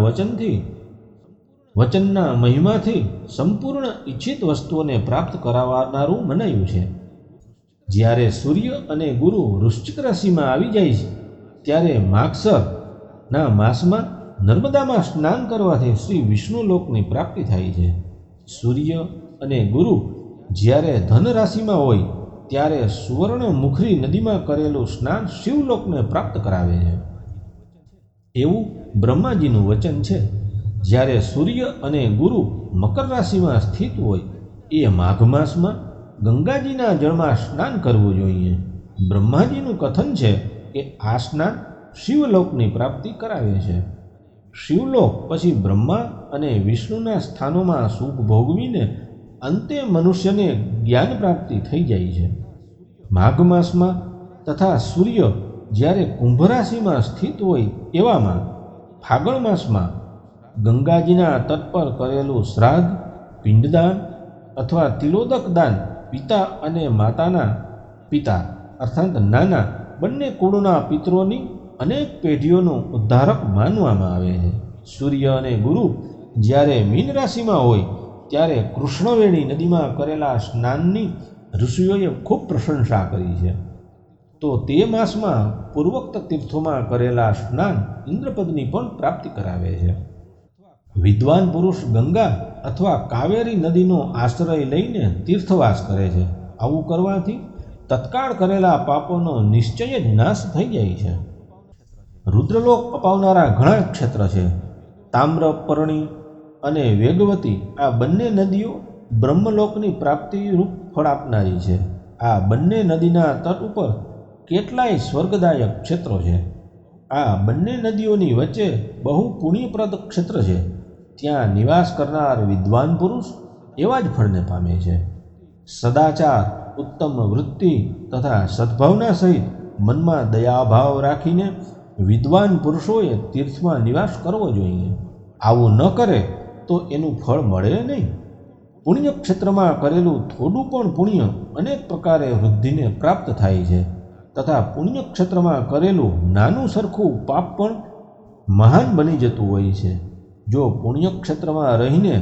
વચનના મહિમાથી સંપૂર્ણ ઇચ્છિત વસ્તુઓને પ્રાપ્ત કરાવનારું મનાયું છે. જ્યારે સૂર્ય અને ગુરુ વૃશ્ચિક રાશિમાં આવી જાય છે ત્યારે માગસરના માસમાં નર્મદામાં સ્નાન કરવાથી શ્રી વિષ્ણુ લોકની પ્રાપ્તિ થાય છે. સૂર્ય અને ગુરુ જ્યારે ધન રાશિમાં હોય ત્યારે સુવર્ણ મુખરી નદીમાં કરેલું સ્નાન શિવલોકને પ્રાપ્ત કરાવે છે. એવું બ્રહ્માજીનું વચન છે. જ્યારે સૂર્ય અને ગુરુ મકર રાશિમાં સ્થિત હોય એ માઘ માસમાં ગંગાજીના જળમાં સ્નાન કરવું જોઈએ. બ્રહ્માજીનું કથન છે કે આ સ્નાન શિવલોકની પ્રાપ્તિ કરાવે છે. શિવલોક પછી બ્રહ્મા અને વિષ્ણુના સ્થાનોમાં સુખ ભોગવીને અંતે મનુષ્યને જ્ઞાન પ્રાપ્તિ થઈ જાય છે. માઘ માસમાં તથા સૂર્ય જ્યારે કુંભ રાશિમાં સ્થિત હોય એવામાં ફાગણ માસમાં ગંગાજીના તટ પર કરેલું શ્રાદ્ધ, પિંડદાન અથવા તિલોદક દાન પિતા અને માતાના પિતા અર્થાત નાના બંને કુળના પિતરોની અનેક પેઢીઓનું ઉદ્ધારક માનવામાં આવે છે. સૂર્ય અને ગુરુ જ્યારે મીન રાશિમાં હોય ત્યારે કૃષ્ણવેણી નદીમાં કરેલા સ્નાનની ઋષિઓએ ખૂબ પ્રશંસા કરી છે. તો તે માસમાં પૂર્વોક્ત તીર્થોમાં કરેલા સ્નાન ઇન્દ્રપદની પણ પ્રાપ્તિ કરાવે છે. વિદ્વાન પુરુષ ગંગા અથવા કાવેરી નદીનો આશ્રય લઈને તીર્થવાસ કરે છે. આવું કરવાથી તત્કાળ કરેલા પાપોનો નિશ્ચય જ નાશ થઈ જાય છે. રુદ્રલોક અપાવનારા ઘણા ક્ષેત્ર છે. તામ્રપર્ણી અને વેગવતી આ બંને નદીઓ બ્રહ્મલોકની પ્રાપ્તિરૂપ ફળ આપનારી છે. આ બંને નદીના તટ ઉપર કેટલાય સ્વર્ગદાયક ક્ષેત્રો છે. આ બંને નદીઓની વચ્ચે બહુ પુણ્યપ્રદ ક્ષેત્ર છે. ત્યાં નિવાસ કરનાર વિદ્વાન પુરુષ એવા જ ફળને પામે છે. સદાચાર, ઉત્તમ વૃત્તિ તથા સદ્ભાવના સહિત મનમાં દયાભાવ રાખીને વિદ્વાન પુરુષોએ તીર્થમાં નિવાસ કરવો જોઈએ. આવું ન કરે તો એનું ફળ મળે નહીં. પુણ્ય ક્ષેત્રમાં કરેલું થોડું પણ પુણ્ય અનેક પ્રકારે વૃદ્ધિને પ્રાપ્ત થાય છે તથા પુણ્ય ક્ષેત્રમાં કરેલું નાનું સરખું પાપ પણ મહાન બની જતું હોય છે. જો પુણ્ય ક્ષેત્રમાં રહીને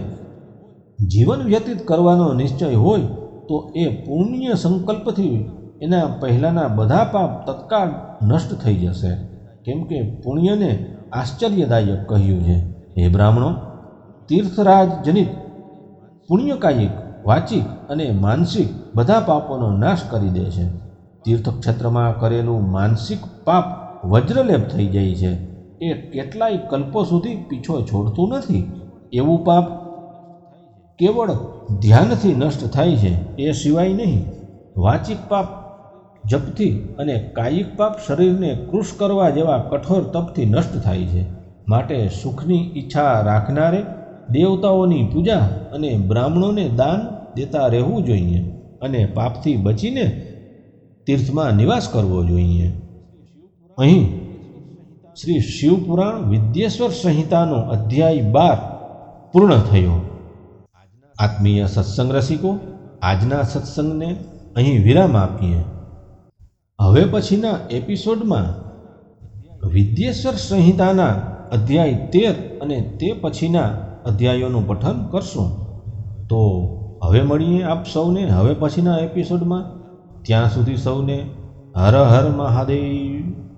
જીવન વ્યતીત કરવાનો નિશ્ચય હોય તો એ પુણ્ય સંકલ્પથી એના પહેલાંના બધા પાપ તત્કાળ નષ્ટ થઈ જશે. કેમ કે પુણ્યને આશ્ચર્યદાયક કહ્યું છે. હે બ્રાહ્મણો, તીર્થરાજ જનિત પુણ્યકાયિક, વાચિક અને માનસિક બધા પાપોનો નાશ કરી દે છે. તીર્થક્ષેત્રમાં કરેલું માનસિક પાપ વજ્રલેપ થઈ જાય છે. એ કેટલાય કલ્પો સુધી પીછો છોડતું નથી. એવું પાપ કેવળ ધ્યાનથી નષ્ટ થાય છે, એ સિવાય નહીં. વાચિક પાપ જપથી અને કાયિક પાપ શરીરને કૃશ કરવા જેવા કઠોર તપથી નષ્ટ થાય છે. માટે સુખની ઈચ્છા રાખનારે દેવતાઓની પૂજા અને બ્રાહ્મણોને દાન દેતા રહેવું જોઈએ અને પાપથી બચીને તીર્થમાં નિવાસ કરવો જોઈએ. અહીં શ્રી શિવપુરાણ વિદ્યેશ્વર સંહિતાનો અધ્યાય 12 પૂર્ણ થયો. આત્મીય સત્સંગ રસિકો, આજના સત્સંગને અહીં વિરામ આપીએ. હવે પછીના એપિસોડમાં વિદ્યેશ્વર સંહિતાના અધ્યાય 13 અને તે પછીના અધ્યાયોનું પઠન કરશું. તો હવે મળીએ આપ સૌને હવે પછીના એપિસોડમાં. ત્યાં સુધી સૌને હર હર મહાદેવ.